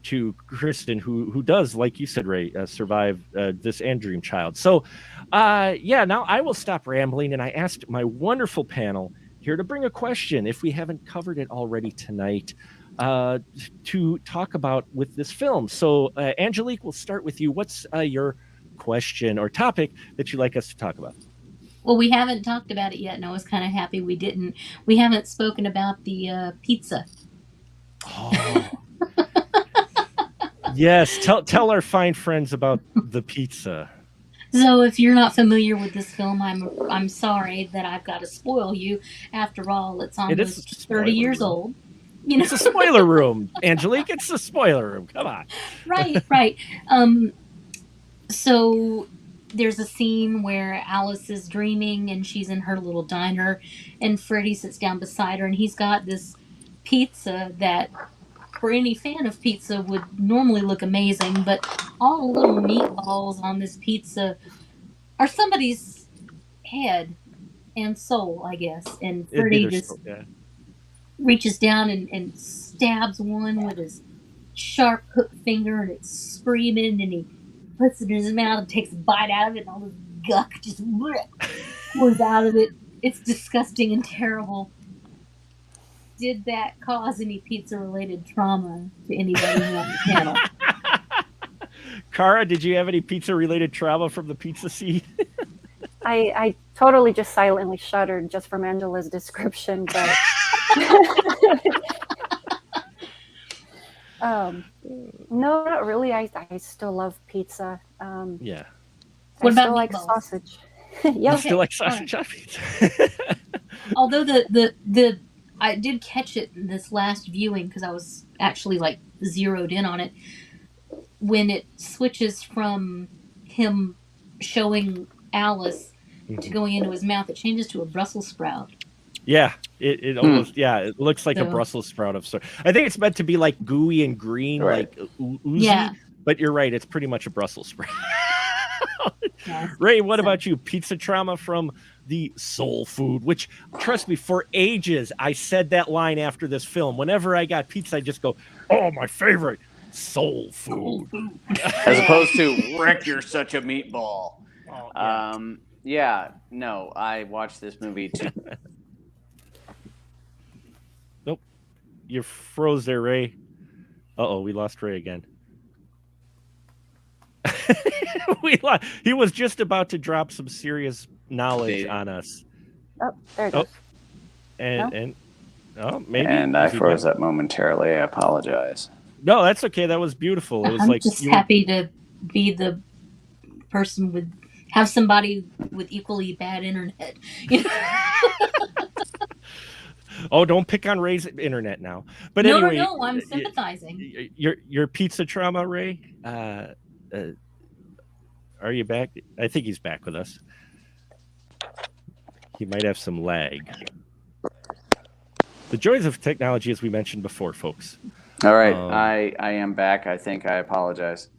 to Kristen, who does, like you said, Ray, survive this and Dream Child. So, now I will stop rambling, and I asked my wonderful panel here to bring a question, if we haven't covered it already tonight, to talk about with this film. So, Angelique, we'll start with you. What's your question or topic that you'd like us to talk about? Well, we haven't talked about it yet, and I was kind of happy we didn't. We haven't spoken about the pizza. Oh. Yes, tell our fine friends about the pizza. So, if you're not familiar with this film, I'm sorry that I've got to spoil you. After all, it's almost 30 years old. You know? It's a spoiler room, Angelique. It's a spoiler room. Come on. Right. So there's a scene where Alice is dreaming and she's in her little diner, and Freddy sits down beside her, and he's got this pizza that, for any fan of pizza, would normally look amazing, but all the little meatballs on this pizza are somebody's head and soul, I guess. And Freddy just reaches down and stabs one with his sharp hook finger, and it's screaming, and he puts it in his mouth and takes a bite out of it, and all this guck just pours out of it. It's disgusting and terrible. Did that cause any pizza-related trauma to anybody on the panel? Cara, did you have any pizza-related trauma from the pizza scene? I totally just silently shuddered just from Angela's description, but no, not really. I still love pizza. Yeah. What about still like meatballs? Sausage. Yeah. You still like sausage on pizza? Although the I did catch it in this last viewing, because I was actually like zeroed in on it, when it switches from him showing Alice to going into his mouth, it changes to a Brussels sprout. Yeah, it almost it looks like a Brussels sprout of sort. I think it's meant to be like gooey and green, right, like oozy. Yeah. But you're right, it's pretty much a Brussels sprout. Yeah. Ray, what about you? Pizza trauma from the soul food, which, trust me, for ages I said that line after this film. Whenever I got pizza, I just go, "Oh, my favorite, soul food," as opposed to "Rick, you're such a meatball." Oh, yeah. No, I watched this movie too. Nope, you froze there, Ray. Uh-oh, we lost Ray again. He was just about to drop some serious knowledge on us. Oh, there it goes. And maybe. And I froze up momentarily. I apologize. No, that's okay. That was beautiful. It was I'm just happy to be the person have somebody with equally bad internet. Oh, don't pick on Ray's internet now. But anyway, no, I'm sympathizing. Your pizza trauma, Ray. Are you back? I think he's back with us. He might have some lag. The joys of technology, as we mentioned before, folks. All right, I am back. I think I apologize.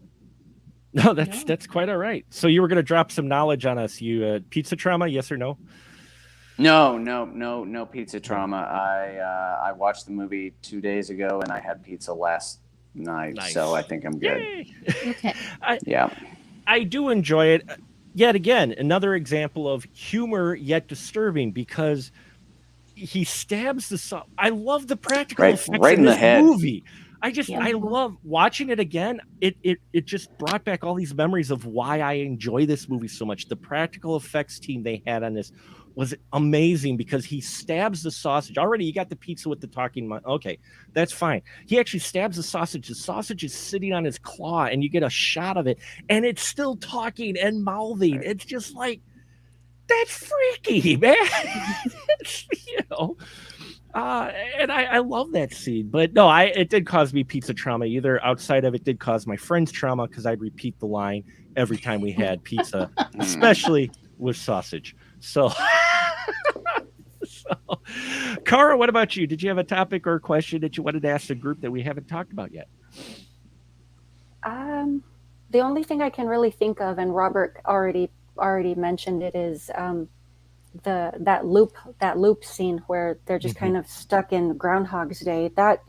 No, that's quite all right. So you were going to drop some knowledge on us. You pizza trauma, yes or no? No pizza trauma. I watched the movie 2 days ago, and I had pizza last night, so I think I'm good. Yay. Okay. I do enjoy it. Yet again, another example of humor yet disturbing, because he stabs the I love the practical effects right in this the head. Movie. I love watching it again. It just brought back all these memories of why I enjoy this movie so much. The practical effects team they had on this was amazing, because he stabs the sausage. Already you got the pizza with the talking. Okay, that's fine. He actually stabs the sausage. The sausage is sitting on his claw, and you get a shot of it, and it's still talking and mouthing. It's just like, that's freaky, man. And I love that scene. But no, it did cause me pizza trauma. Either outside of it did cause my friends trauma, because I'd repeat the line every time we had pizza, especially with sausage. So, Cara, what about you? Did you have a topic or a question that you wanted to ask the group that we haven't talked about yet? The only thing I can really think of, and Robert already mentioned it, is that loop scene where they're just kind of stuck in Groundhog's Day. That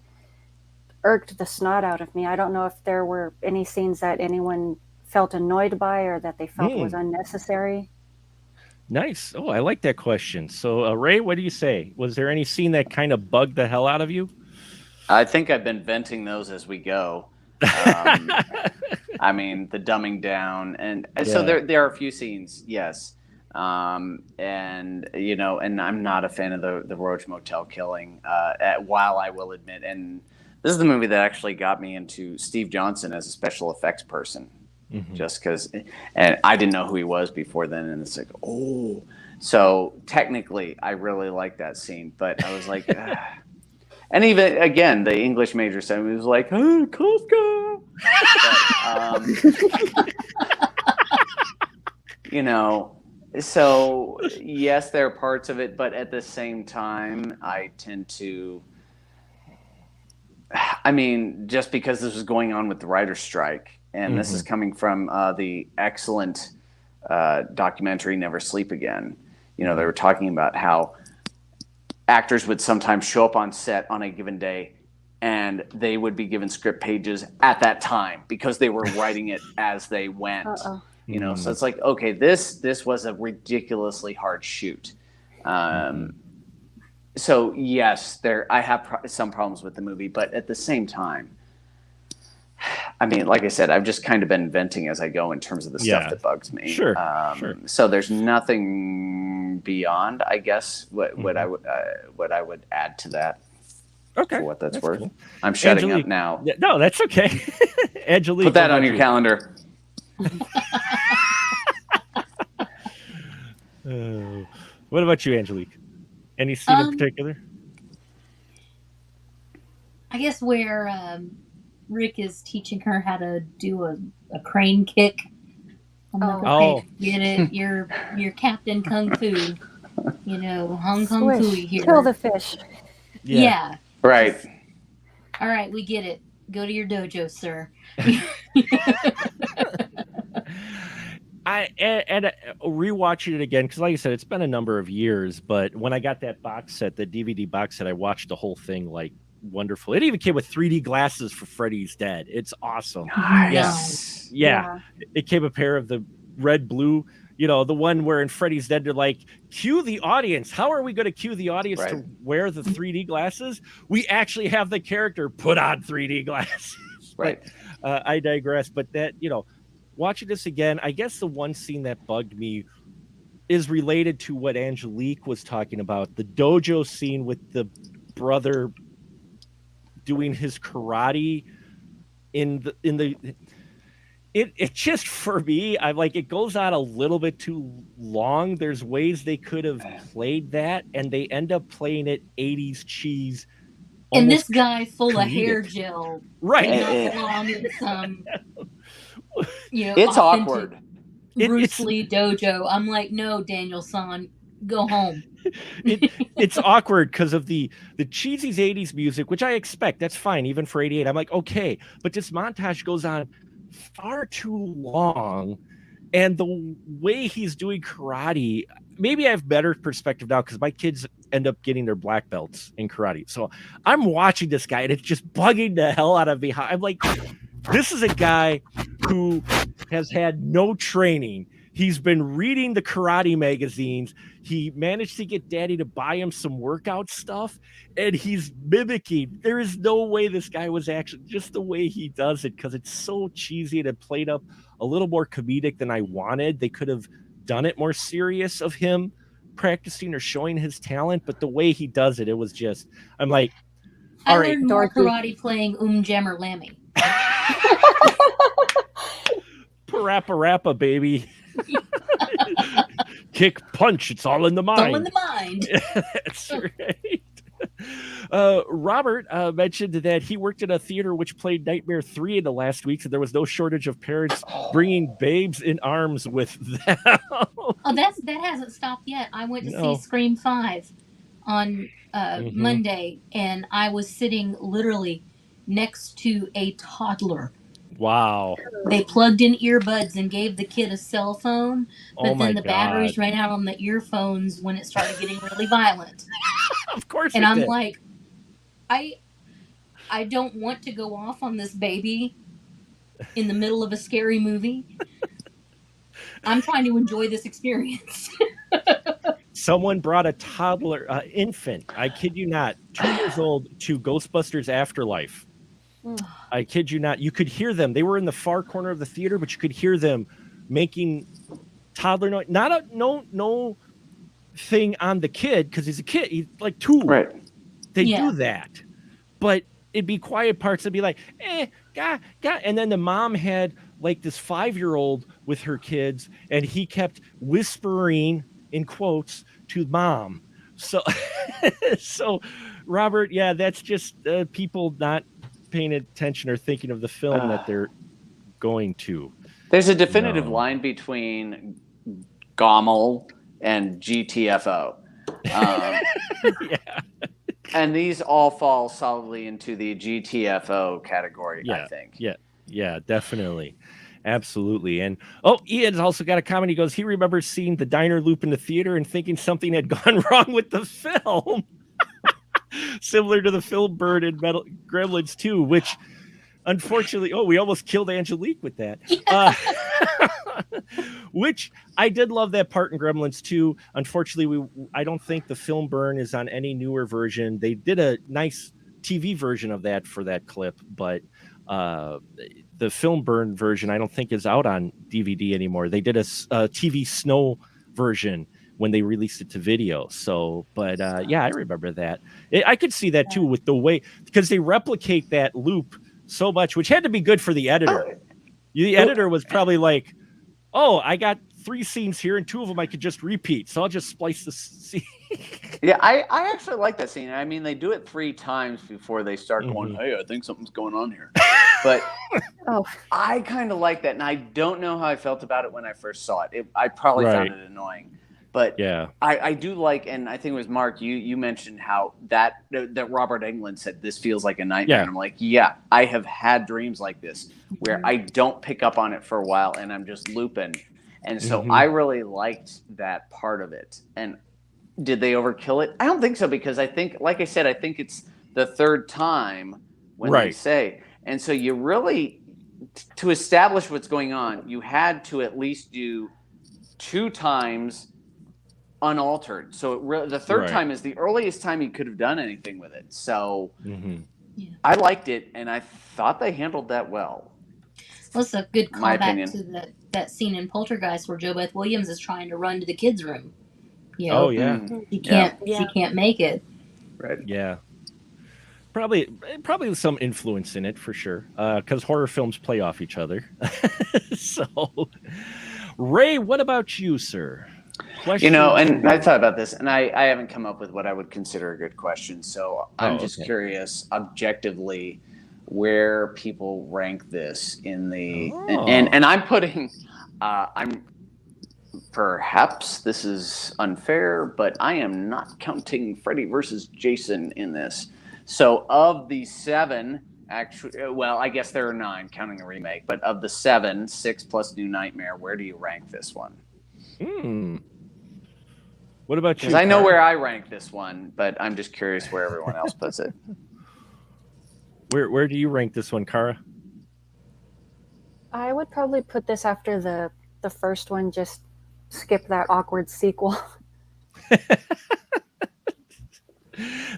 irked the snot out of me. I don't know if there were any scenes that anyone felt annoyed by or that they felt was unnecessary. Nice. Oh, I like that question. So, Ray, what do you say? Was there any scene that kind of bugged the hell out of you? I think I've been venting those as we go. I mean, the dumbing down, and so there are a few scenes, yes, and you know, and I'm not a fan of the Roach Motel killing. While I will admit, and this is the movie that actually got me into Steve Johnson as a special effects person, just because, and I didn't know who he was before then, and it's like, oh, so technically, I really like that scene, but I was like. And even again, the English major said he was like, "Oh, Kafka." But, you know, so yes, there are parts of it, but at the same time, I tend to. I mean, just because this was going on with the writer's strike, and this is coming from the excellent documentary "Never Sleep Again." You know, they were talking about how actors would sometimes show up on set on a given day and they would be given script pages at that time because they were writing it as they went. You know, so it's like, okay, this was a ridiculously hard shoot. So yes, I have some problems with the movie, but at the same time, I mean, like I said, I've just kind of been venting as I go in terms of the stuff that bugs me. Sure. So there's nothing beyond, I guess, what I would add to that. Okay. For what that's worth. Cool. I'm shutting up now. Yeah, no, that's okay. Angelique, put that on your calendar. What about you, Angelique? Any scene in particular? I guess where Rick is teaching her how to do a crane kick. I'm like, okay, get it. You're Captain Kung Fu. You know, Hong Kong Fooey here. Kill the fish. Yeah. Right. All right, we get it. Go to your dojo, sir. I rewatching it again because, like I said, it's been a number of years. But when I got that box set, the DVD box set, I watched the whole thing like wonderful. It even came with 3D glasses for Freddy's Dead. It's awesome. Nice. Yeah. It came a pair of the red, blue. You know, the one where in Freddy's Dead, they're like, cue the audience. How are we going to cue the audience to wear the 3D glasses? We actually have the character put on 3D glasses. Right. But, I digress. But that, you know, watching this again, I guess the one scene that bugged me is related to what Angelique was talking about. The dojo scene with the brother doing his karate it just, for me, I'm like, it goes on a little bit too long. There's ways they could have played that, and they end up playing it 80s cheese. And this guy full of hair gel. Right. Not long in some, you know, it's awkward. Bruce Lee dojo. I'm like, no, Daniel-san, go home. It's awkward because of the cheesy 80s music, which I expect. That's fine, even for 88. I'm like, okay. But this montage goes on far too long, and the way he's doing karate, maybe I have better perspective now because my kids end up getting their black belts in karate, so I'm watching this guy and it's just bugging the hell out of me. I'm like, this is a guy who has had no training. He's been reading the karate magazines. He managed to get daddy to buy him some workout stuff, and he's mimicking. There is no way this guy was actually, just the way he does it, because it's so cheesy and it played up a little more comedic than I wanted. They could have done it more serious of him practicing or showing his talent, but the way he does it, it was just, I'm like, all right. I learned more karate playing Jammer Lammy. Parappa, baby. Kick, punch, it's all in the mind. It's all in the mind. That's right. Robert mentioned that he worked at a theater which played Nightmare 3 in the last week, so there was no shortage of parents bringing babes in arms with them. Oh, that hasn't stopped yet. I went to see Scream 5 on Monday, and I was sitting literally next to a toddler. Wow. They plugged in earbuds and gave the kid a cell phone, but then the batteries ran out on the earphones when it started getting really violent. Of course. And I'm like, I don't want to go off on this baby in the middle of a scary movie. I'm trying to enjoy this experience. Someone brought a toddler, infant, I kid you not, 2 years old, to Ghostbusters Afterlife. I kid you not. You could hear them. They were in the far corner of the theater, but you could hear them making toddler noise. No thing on the kid, because he's a kid. He's like 2. Right. They do that. But it'd be quiet parts. It'd be like, gah. And then the mom had like this 5-year-old with her kids, and he kept whispering, in quotes, to mom. So, Robert, yeah, that's just people not paying attention or thinking of the film that they're going to. There's a definitive line between Gommel and GTFO. And these all fall solidly into the GTFO category, I think. Yeah, definitely. Absolutely. And Ian's also got a comment. He goes, he remembers seeing the diner loop in the theater and thinking something had gone wrong with the film. Similar to the film burn in Gremlins 2, which unfortunately, we almost killed Angelique with that. Which I did love that part in Gremlins 2. Unfortunately, I don't think the film burn is on any newer version. They did a nice TV version of that for that clip, but the film burn version I don't think is out on DVD anymore. They did a TV snow version when they released it to video. So, but yeah, I remember that. I could see that too with the way, because they replicate that loop so much, which had to be good for the editor. The editor was probably like, I got 3 scenes here and 2 of them I could just repeat. So I'll just splice the scene. Yeah, I actually like that scene. I mean, they do it 3 times before they start going, hey, I think something's going on here. But I kind of like that. And I don't know how I felt about it when I first saw it. I probably found it annoying. But I do like, and I think it was Mark, you mentioned how that Robert Englund said, this feels like a nightmare. And I'm like, I have had dreams like this where I don't pick up on it for a while and I'm just looping. And so I really liked that part of it. And did they overkill it? I don't think so, because I think, like I said, I think it's the 3rd time when they say. And so you really, to establish what's going on, you had to at least do 2 times unaltered. So the 3rd time is the earliest time you could have done anything with it. So I liked it, and I thought they handled that well. Well, it's a good callback to that scene in Poltergeist where JoBeth Williams is trying to run to the kids' room. You know, she can't make it. Right. Yeah. Probably some influence in it for sure, because horror films play off each other. So, Ray, what about you, sir? Question. And I thought about this, and I haven't come up with what I would consider a good question. So I'm just curious, objectively, where people rank this in the and I'm putting perhaps this is unfair, but I am not counting Freddy versus Jason in this. So of the 7, actually, well, I guess there are 9 counting the remake, but of the 7, 6 plus New Nightmare, where do you rank this one? What about you? Because I know where I rank this one, but I'm just curious where everyone else puts it. Where do you rank this one, Kara? I would probably put this after the first one. Just skip that awkward sequel.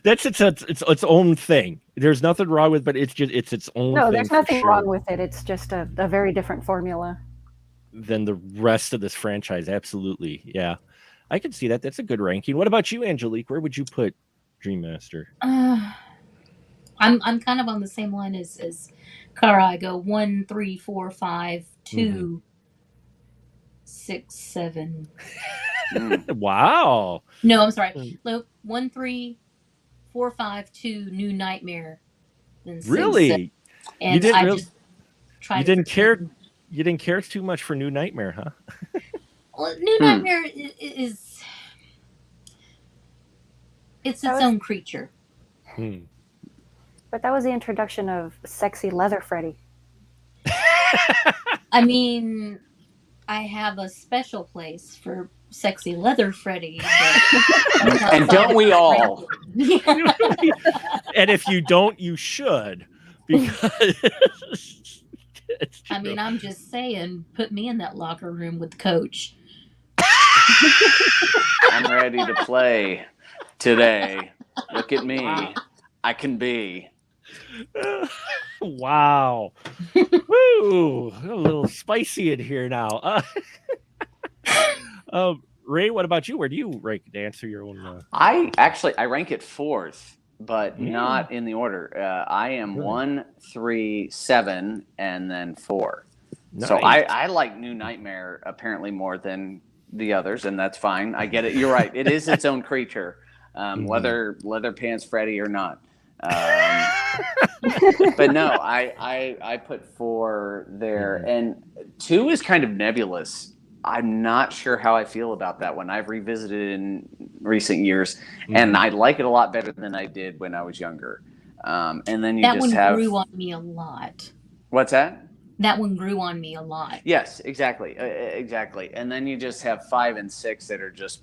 That's its own thing. There's nothing wrong with, but it's its own. No, thing there's nothing wrong with it. It's just a very different formula than the rest of this franchise. Absolutely, yeah. I can see that. That's a good ranking. What about you, Angelique? Where would you put Dream Master? I'm kind of on the same line as Kara. I go 1, 3, 4, 5, 2, 6, 7. Wow. No, I'm sorry. 1, 3, 4, 5, 2, New Nightmare. Then 6, really? 7. And you didn't care. You didn't care too much for New Nightmare, huh? Well, New Nightmare is its own creature. But that was the introduction of sexy leather Freddy. I mean, I have a special place for sexy leather Freddy. And don't we all? And if you don't, you should, because it's I mean, true. I'm just saying, put me in that locker room with Coach. I'm ready to play today. Look at me. I can be. Wow. Woo! A little spicy in here now. Ray, what about you? Where do you rank to answer your own? I rank it fourth, but not in the order. I am Really? 1, 3, 7, and then 4. Nice. So I like New Nightmare apparently more than the others, and that's fine. I get it. You're right. It is its own creature, whether Leather Pants Freddy or not. But no, I put 4 there, and 2 is kind of nebulous. I'm not sure how I feel about that one. I've revisited it in recent years, and I like it a lot better than I did when I was younger. And then you That just one have grew on me a lot. What's that? That one grew on me a lot. Yes, exactly, exactly. And then you just have 5 and 6 that are just.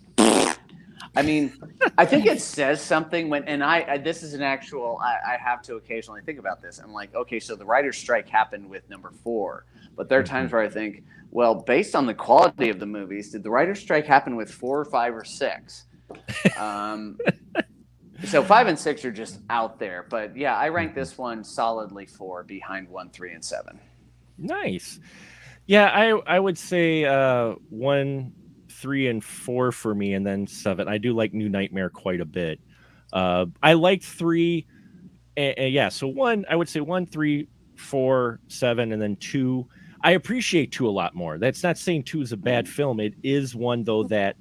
I mean, I think it says something when, and I this is an actual. I have to occasionally think about this. I'm like, okay, so the writer's strike happened with number 4, but there are times where I think, well, based on the quality of the movies, did the writer's strike happen with 4, 5, or 6? So 5 and 6 are just out there, but yeah, I rank this one solidly 4 behind 1, 3, and 7. Nice. Yeah, I would say 1, 3, and 4 for me, and then 7. I do like New Nightmare quite a bit. I liked 3, and yeah. So 1, I would say 1, 3, 4, 7, and then 2. I appreciate 2 a lot more. That's not saying 2 is a bad film. It is one though that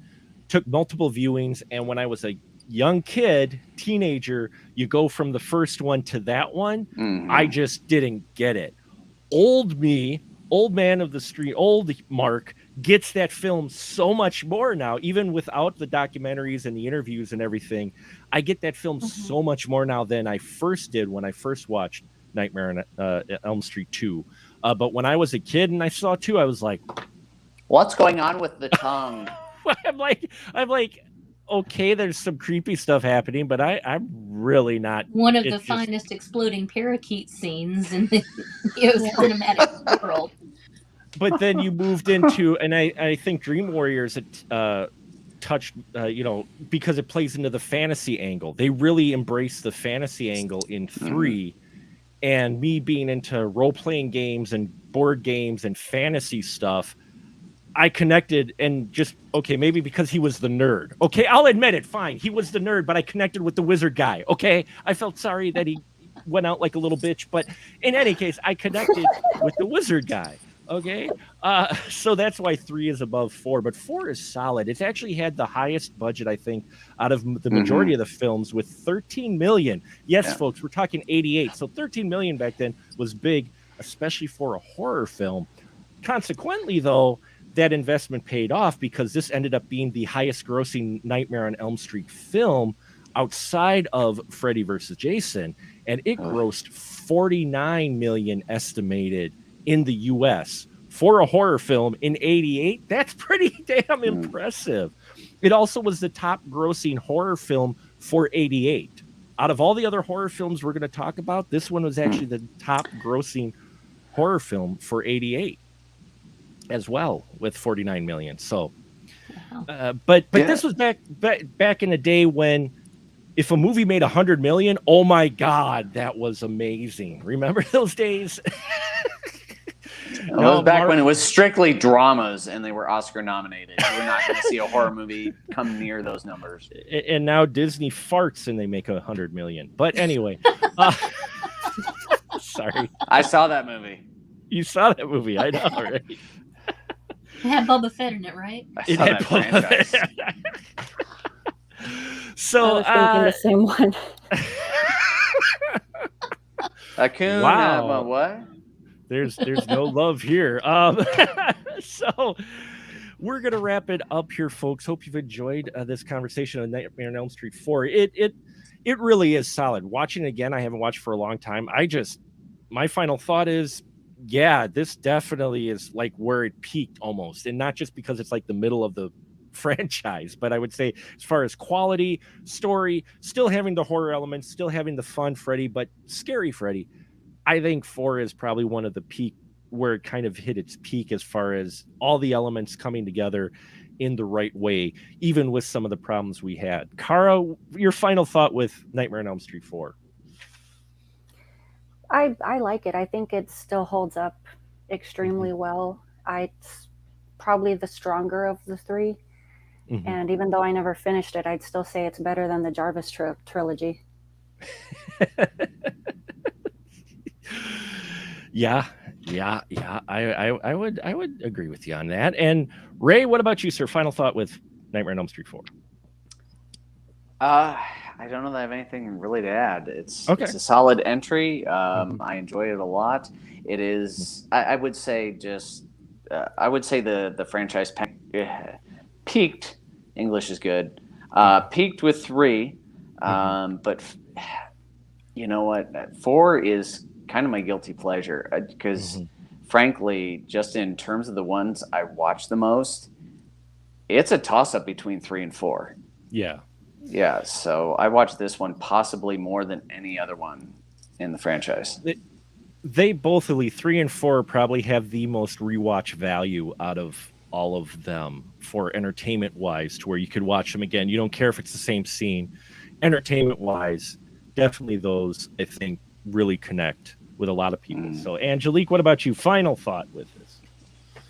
took multiple viewings, and when I was a young kid, teenager, you go from the first one to that one. I just didn't get it. Old me, old man of the street, old Mark gets that film so much more now, even without the documentaries and the interviews and everything. I get that film so much more now than I first did when I first watched Nightmare on Elm Street 2. But when I was a kid and I saw 2, I was like, what's going on with the tongue? I'm like, okay, there's some creepy stuff happening, but I'm really not. One of the finest exploding parakeet scenes in the cinematic world. But then you moved into, and I think Dream Warriors touched, because it plays into the fantasy angle. They really embrace the fantasy angle in 3. And me being into role-playing games and board games and fantasy stuff, I connected and just, okay, maybe because he was the nerd. Okay, I'll admit it, fine. He was the nerd, but I connected with the wizard guy, okay? I felt sorry that he went out like a little bitch, but in any case, I connected with the wizard guy, okay? So that's why 3 is above 4, but 4 is solid. It's actually had the highest budget, I think, out of the majority of the films with $13 million. Yes, folks, we're talking 88, so $13 million back then was big, especially for a horror film. Consequently, though, that investment paid off because this ended up being the highest grossing Nightmare on Elm Street film outside of Freddy vs. Jason. And it grossed $49 million estimated in the US for a horror film in 88. That's pretty damn impressive. It also was the top grossing horror film for 88. Out of all the other horror films we're going to talk about, this one was actually the top grossing horror film for 88. As well, with 49 million. So, but this was back in the day when, if a movie made 100 million, oh my god, that was amazing. Remember those days? It was back when it was strictly dramas and they were Oscar nominated. We're not going to see a horror movie come near those numbers. And now Disney farts and they make 100 million. But anyway, sorry. I saw that movie. You saw that movie, I know, right? It had Boba Fett in it, right? I saw that franchise. I So was thinking the same one. Akun, wow. What? There's no love here. So we're gonna wrap it up here, folks. Hope you've enjoyed this conversation on Nightmare on Elm Street 4. It really is solid. Watching it again, I haven't watched for a long time. My final thought is, yeah, this definitely is like where it peaked almost, and not just because it's like the middle of the franchise. But I would say, as far as quality, story, still having the horror elements, still having the fun Freddy, but scary Freddy, I think 4 is probably one of the peak where it kind of hit its peak as far as all the elements coming together in the right way, even with some of the problems we had. Kara, your final thought with Nightmare on Elm Street 4? I like it. I think it still holds up extremely well. It's probably the stronger of the 3. And even though I never finished it, I'd still say it's better than the Jarvis trilogy. Yeah. I would agree with you on that. And Ray, what about you, sir? Final thought with Nightmare on Elm Street 4? I don't know that I have anything really to add. It's a solid entry. I enjoy it a lot. It is, I would say, the franchise peaked. English is good. Peaked with 3, but you know what? 4 is kind of my guilty pleasure because, frankly, just in terms of the ones I watch the most, it's a toss-up between 3 and 4. Yeah, so I watched this one possibly more than any other one in the franchise. They both, 3 and 4, probably have the most rewatch value out of all of them for entertainment-wise, to where you could watch them again. You don't care if it's the same scene. Entertainment-wise, definitely those, I think, really connect with a lot of people. So, Angelique, what about you? Final thought with this?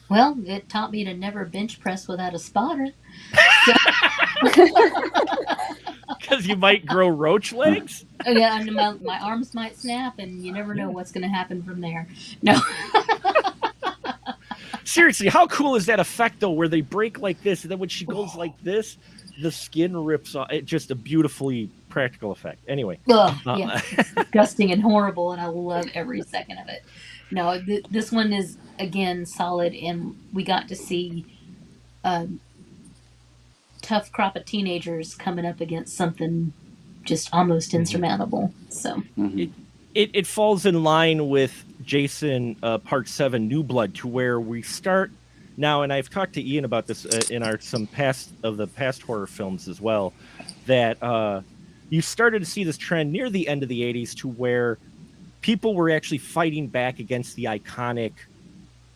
Well, it taught me to never bench press without a spotter. Because you might grow roach legs? Yeah, and my arms might snap, and you never know what's going to happen from there. No. Seriously, how cool is that effect, though, where they break like this, and then when she goes like this, the skin rips off? It's just a beautifully practical effect. Anyway. Yeah. Disgusting and horrible, and I love every second of it. No, this one is, again, solid, and we got to see tough crop of teenagers coming up against something just almost insurmountable. So it falls in line with Jason Part 7 New Blood, to where we start now, and I've talked to Ian about this in some past horror films as well, that you started to see this trend near the end of the 80s to where people were actually fighting back against the iconic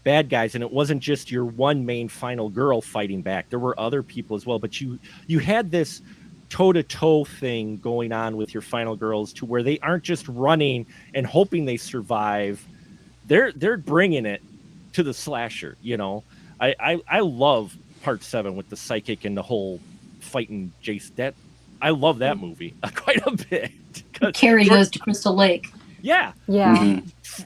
bad guys, and it wasn't just your one main final girl fighting back. There were other people as well, but you had this toe-to-toe thing going on with your final girls, to where they aren't just running and hoping they survive. They're bringing it to the slasher. You know, I love Part 7 with the psychic and the whole fighting Jason. I love that movie quite a bit. Carrie goes to Crystal Lake. Yeah.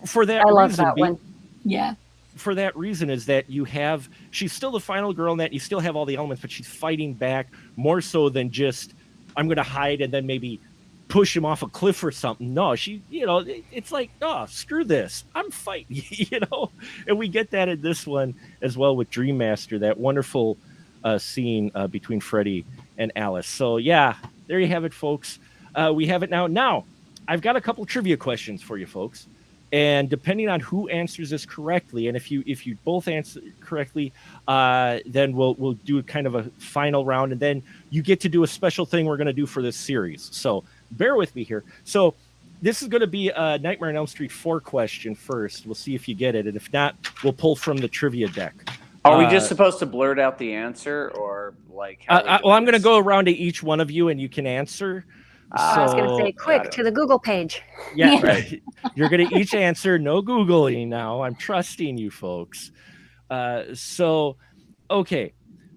For that I reason, love that one. Yeah. For that reason is that she's still the final girl in that. You still have all the elements, but she's fighting back more so than just, I'm going to hide and then maybe push him off a cliff or something. No, it's like, oh, screw this. I'm fighting, and we get that in this one as well with Dream Master, that wonderful scene between Freddy and Alice. So yeah, there you have it, folks. We have it now. Now, I've got a couple trivia questions for you folks. And depending on who answers this correctly, and if you both answer correctly, then we'll do kind of a final round, and then you get to do a special thing we're going to do for this series. So bear with me here. So this is going to be a Nightmare on Elm Street 4 question first. We'll see if you get it, and if not, we'll pull from the trivia deck. Are we just supposed to blurt out the answer, or like? I'm going to go around to each one of you, and you can answer. I was going to say, quick, to the Google page. Yeah, right. You're going to each answer. No Googling now. I'm trusting you folks. Okay.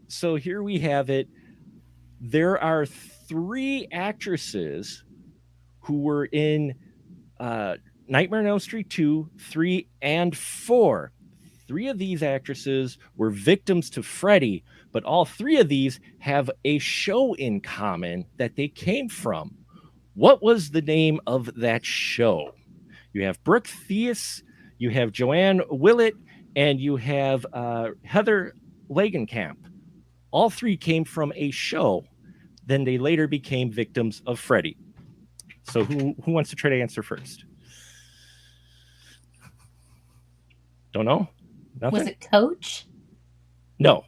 So here we have it. There are 3 actresses who were in Nightmare on Elm Street 2, 3, and 4. 3 of these actresses were victims to Freddy, but all 3 of these have a show in common that they came from. What was the name of that show? You have Brooke Theus, you have Joanne Willett, and you have Heather Langenkamp. All 3 came from a show. Then they later became victims of Freddy. So who wants to try to answer first? Don't know? Nothing? Was it Coach? No.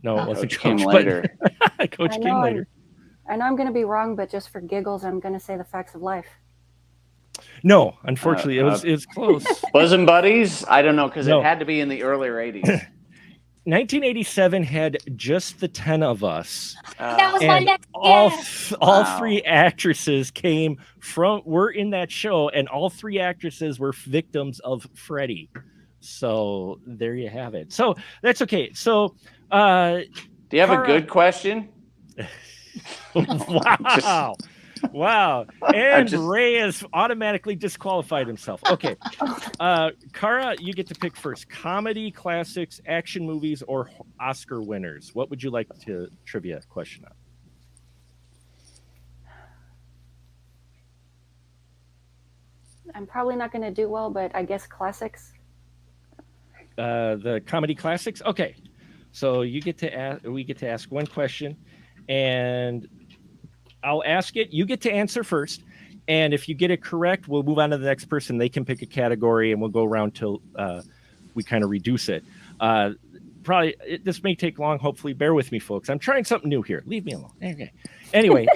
No, it wasn't Coach came Coach, later. but Coach I came know later. I know I'm going to be wrong, but just for giggles, I'm going to say The Facts of Life. No, unfortunately, it was close. Bosom Buddies? I don't know, because No. it had to be in the earlier 80s. 1987 had Just the 10 of Us. That was my And next all guess. all Wow. 3 actresses were in that show, and all 3 actresses were victims of Freddy. So there you have it. So that's okay. So Do you have Cara- a good question? wow. Wow. And just- Ray has automatically disqualified himself. Okay. Cara, you get to pick first. Comedy, classics, action movies, or Oscar winners. What would you like to trivia question on? I'm probably not going to do well, but I guess classics. The comedy classics? Okay. So we get to ask one question, and I'll ask it. You get to answer first. And if you get it correct, we'll move on to the next person. They can pick a category, and we'll go around till we kind of reduce it. This may take long. Hopefully, bear with me, folks. I'm trying something new here. Leave me alone. Okay. Anyway,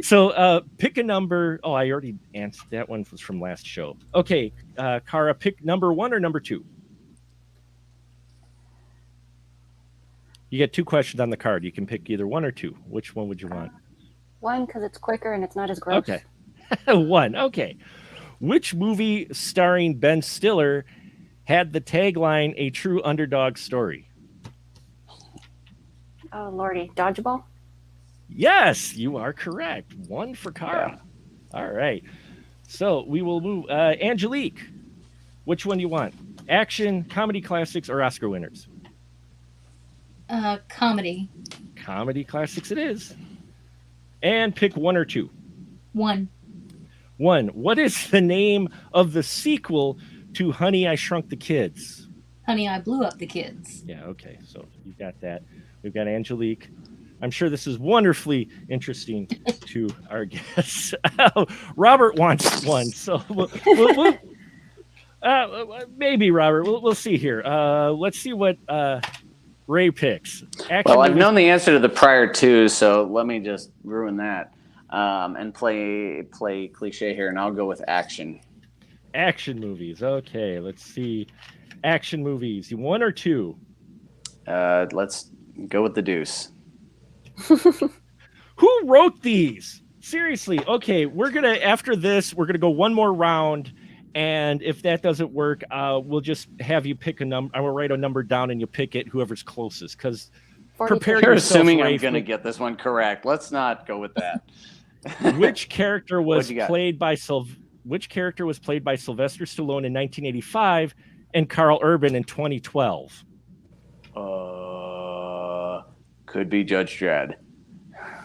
so pick a number. Oh, I already answered. That one was from last show. Okay, Cara, pick number 1 or number 2. You get 2 questions on the card. You can pick either 1 or 2. Which one would you want? 1, because it's quicker and it's not as gross. Okay. 1. Okay. Which movie starring Ben Stiller had the tagline "A True Underdog Story"? Oh, Lordy. Dodgeball? Yes, you are correct. 1 for Cara. All right. So we will move. Angelique, which one do you want? Action, comedy classics, or Oscar winners? Comedy. Comedy classics it is. And pick 1 or 2. 1. 1. What is the name of the sequel to Honey, I Shrunk the Kids? Honey, I Blew Up the Kids. Yeah, okay. So you got that. We've got Angelique. I'm sure this is wonderfully interesting to our guests. Robert wants one, so we'll maybe Robert. We'll see here. Let's see what Ray picks. Well, I've known the answer to the prior 2, so let me just ruin that and play cliche here, and I'll go with action. Action movies. Okay, let's see. Action movies. 1 or 2? Let's go with the deuce. Who wrote these? Seriously. Okay, after this, we're gonna go one more round, and if that doesn't work, we'll just have you pick a number. I will write a number down, and you pick it, whoever's closest. Because prepare You're yourself, assuming Ray, I'm gonna get this one correct. Let's not go with that. Which character was What you got? played by Which character was played by Sylvester Stallone in 1985 and Carl Urban in 2012? Could be Judge Dredd.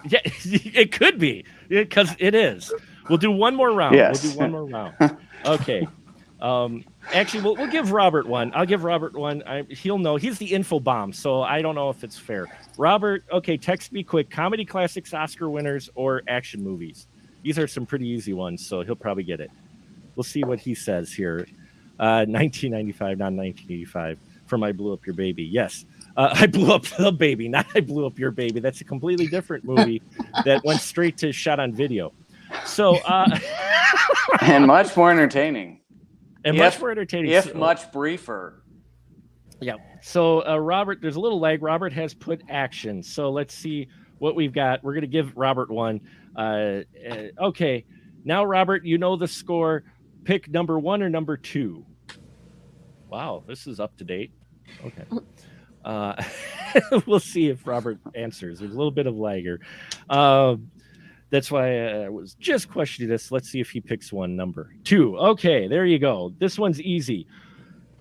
Yeah, it could be, because it is. We'll do one more round. Yes. We'll do one more round. Okay. Actually, we'll give Robert one. I'll give Robert one. He'll know. He's the info bomb, so I don't know if it's fair. Robert, okay, text me quick. Comedy classics, Oscar winners, or action movies? These are some pretty easy ones, so he'll probably get it. We'll see what he says here. 1995, not 1985. From I Blew Up Your Baby. Yes. I Blew Up the Baby, not I Blew Up Your Baby. That's a completely different movie that went straight to shot on video. So, And much more entertaining. Much more entertaining. If much briefer. Yeah. So, Robert, there's a little lag. Robert has put action. So let's see what we've got. We're going to give Robert one. Okay. Now, Robert, you know the score. Pick number 1 or number 2. Wow, this is up to date. Okay. We'll see if Robert answers. There's a little bit of lagger. That's why I was just questioning this. Let's see if he picks one. Number 2. Okay, there you go. This one's easy.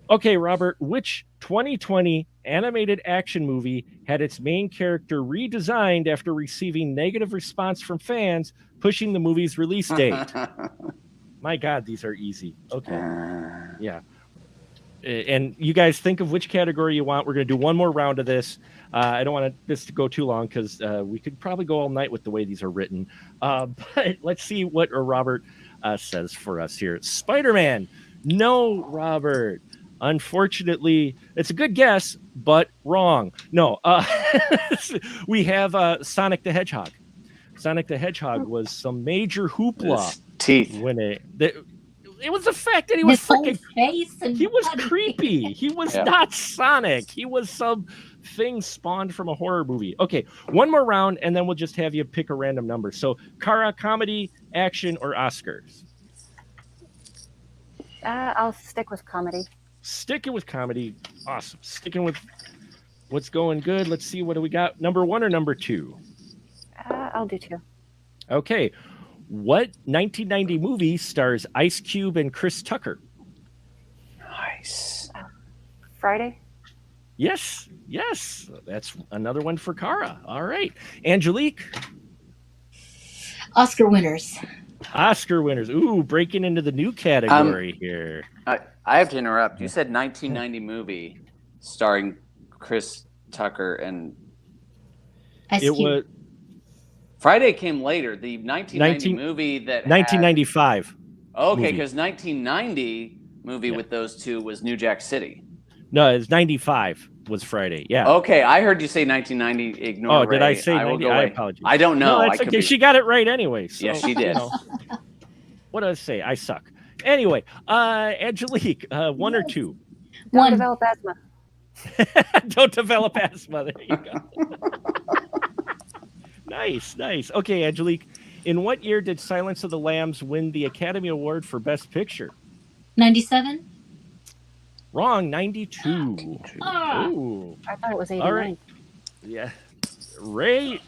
Okay, Robert, which 2020 animated action movie had its main character redesigned after receiving negative response from fans, pushing the movie's release date? My God, these are easy. Okay. Yeah. And you guys think of which category you want. We're going to do one more round of this. I don't want this to go too long because we could probably go all night with the way these are written. But let's see what Robert says for us here. Spider-Man. No, Robert. Unfortunately, it's a good guess, but wrong. No, we have Sonic the Hedgehog. Sonic the Hedgehog was some major hoopla His teeth. when it was the fact that he was His whole freaking face and he was body. creepy. He was Yeah. not Sonic. He was some thing spawned from a horror movie. Okay, one more round, and then we'll just have you pick a random number. So, Kara, comedy, action, or Oscars? I'll stick with comedy. Sticking with comedy. Awesome. Sticking with what's going good. Let's see. What do we got? Number 1 or number 2? I'll do 2. Okay. What 1990 movie stars Ice Cube and Chris Tucker? Nice. Friday. Yes. That's another one for Kara. All right. Angelique? Oscar winners. Oscar winners. Ooh, breaking into the new category here. I have to interrupt. You said 1990 movie starring Chris Tucker and Ice It Cube. was Friday came later. The 1990 movie that had- 1995. Okay, movie. because 1990 movie with those two was New Jack City. No, it's 95 was Friday. Yeah. Okay, I heard you say 1990. Ignore. Oh, did I Ray. say I will 90? go I away. apologize. I don't know. No, I that's could okay. be- She got it right anyway. So, Yes, she did. What did I say? I suck. Anyway, Angelique, 1 or 2? Don't One. develop asthma. Don't develop asthma. There you go. Nice. Okay, Angelique, in what year did Silence of the Lambs win the Academy Award for Best Picture? 97. Wrong, 92. Ah. Ooh. I thought it was 89. All right. Yeah. Ray,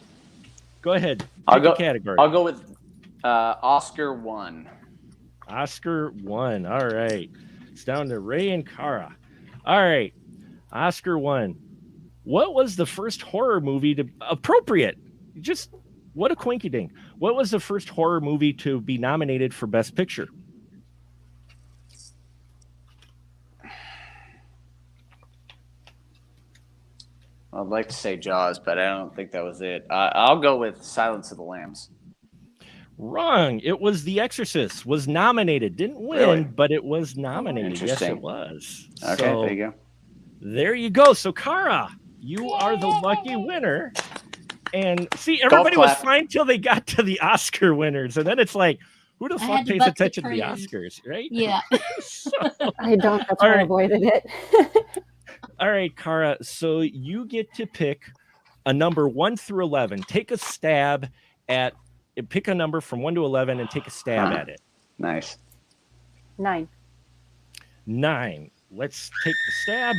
go ahead. I'll Pick a go. category. I'll go with Oscar 1. Oscar 1. All right. It's down to Ray and Kara. All right. Oscar 1. What was the first horror movie to appropriate? Just what a quinky ding. What was the first horror movie to be nominated for Best Picture? I'd like to say Jaws, but I don't think that was it. I'll go with Silence of the Lambs. Wrong. It was The Exorcist. Was nominated. Didn't win, Really? but it was nominated. Yes, Interesting. it was. Okay, So, there you go. there you go. So, Kara, you are the lucky winner. And see, everybody was clap. fine till they got to the Oscar winners. And then it's like, who the I fuck had to pays buck the attention to the trend. Oscars, right? Yeah. So, I don't. That's All why I right. avoided it. all right, Kara. So you get to pick a number 1 through 11. Take a stab at, pick a number from 1 to 11 and take a stab at it. Nice. 9. 9. Let's take the stab.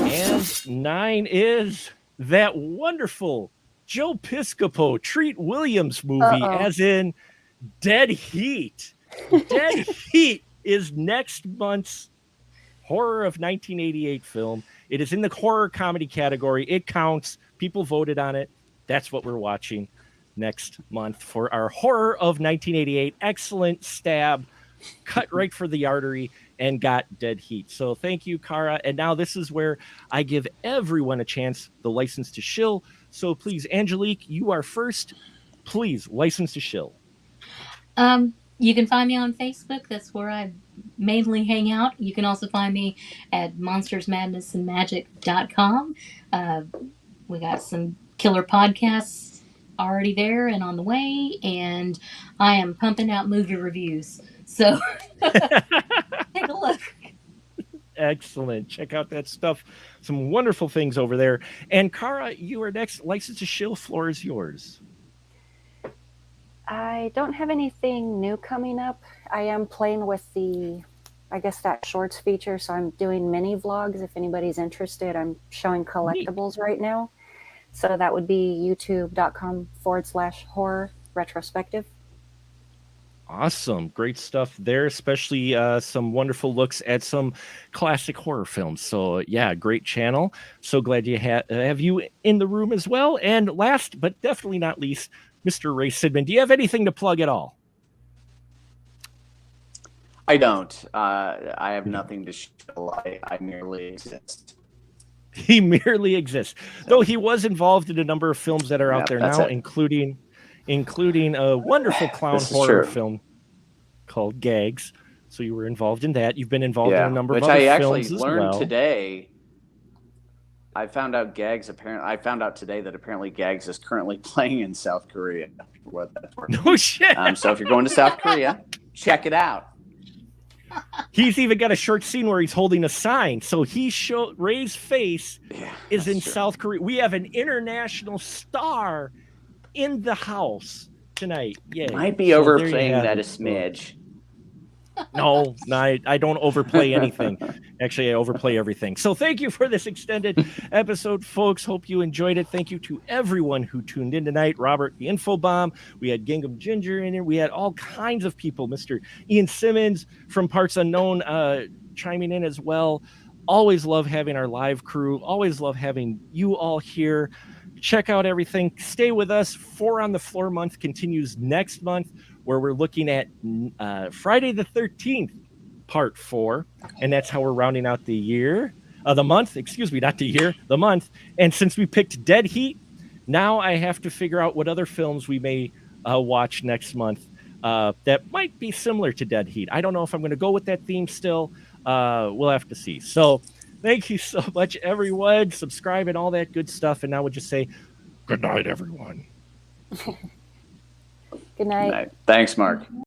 And 9 is that wonderful Joe Piscopo, Treat Williams movie, Uh-oh. as in Dead Heat. Dead Heat is next month's horror of 1988 film. It is in the horror comedy category. It counts. People voted on it. That's what we're watching next month for our horror of 1988. Excellent stab, cut right for the artery, and got Dead Heat. So thank you, Kara. And now this is where I give everyone a chance, the license to shill. So please, Angelique, you are first. Please, license to shill. You can find me on Facebook. That's where I mainly hang out. You can also find me at monstersmadnessandmagic.com. We got some killer podcasts already there and on the way, and I am pumping out movie reviews. So take a look. Excellent. Check out that stuff. Some wonderful things over there. And Kara, you are next. License to shill. Floor is yours. I don't have anything new coming up. I am playing with that shorts feature, so I'm doing mini vlogs if anybody's interested. I'm showing collectibles right now. So that would be youtube.com/horror retrospective. Awesome. Great stuff there, especially some wonderful looks at some classic horror films. So, yeah, great channel. So glad you have you in the room as well. And last but definitely not least, Mr. Ray Sidman, do you have anything to plug at all? I don't. I have nothing to show. I merely exist. He merely exists. Though he was involved in a number of films that are out there that's now, it. including a wonderful clown This is horror true. film called Gags. So you were involved in that. You've been involved in a number which of other I actually films as learned well. today. I found out today that apparently Gags is currently playing in South Korea. What that's worth. No shit. So if you're going to South Korea, check it out. He's even got a short scene where he's holding a sign. So Ray's face is in South Korea. We have an international star in the house tonight. Yeah, might be overplaying that a smidge. No, I don't overplay anything. Actually, I overplay everything. So thank you for this extended episode, folks. Hope you enjoyed it. Thank you to everyone who tuned in tonight. Robert, the Info Bomb. We had Gingham Ginger in here. We had all kinds of people. Mr. Ian Simmons from Parts Unknown chiming in as well. Always love having our live crew. Always love having you all here. Check out everything. Stay with us. 4 on the Floor month continues next month, where we're looking at Friday the 13th, part 4. And that's how we're rounding out the month. Excuse me, not the year, the month. And since we picked Dead Heat, now I have to figure out what other films we may watch next month that might be similar to Dead Heat. I don't know if I'm going to go with that theme still. We'll have to see. So thank you so much, everyone. Subscribe and all that good stuff. And now we'll just say good night, everyone. Good night. Thanks, Mark.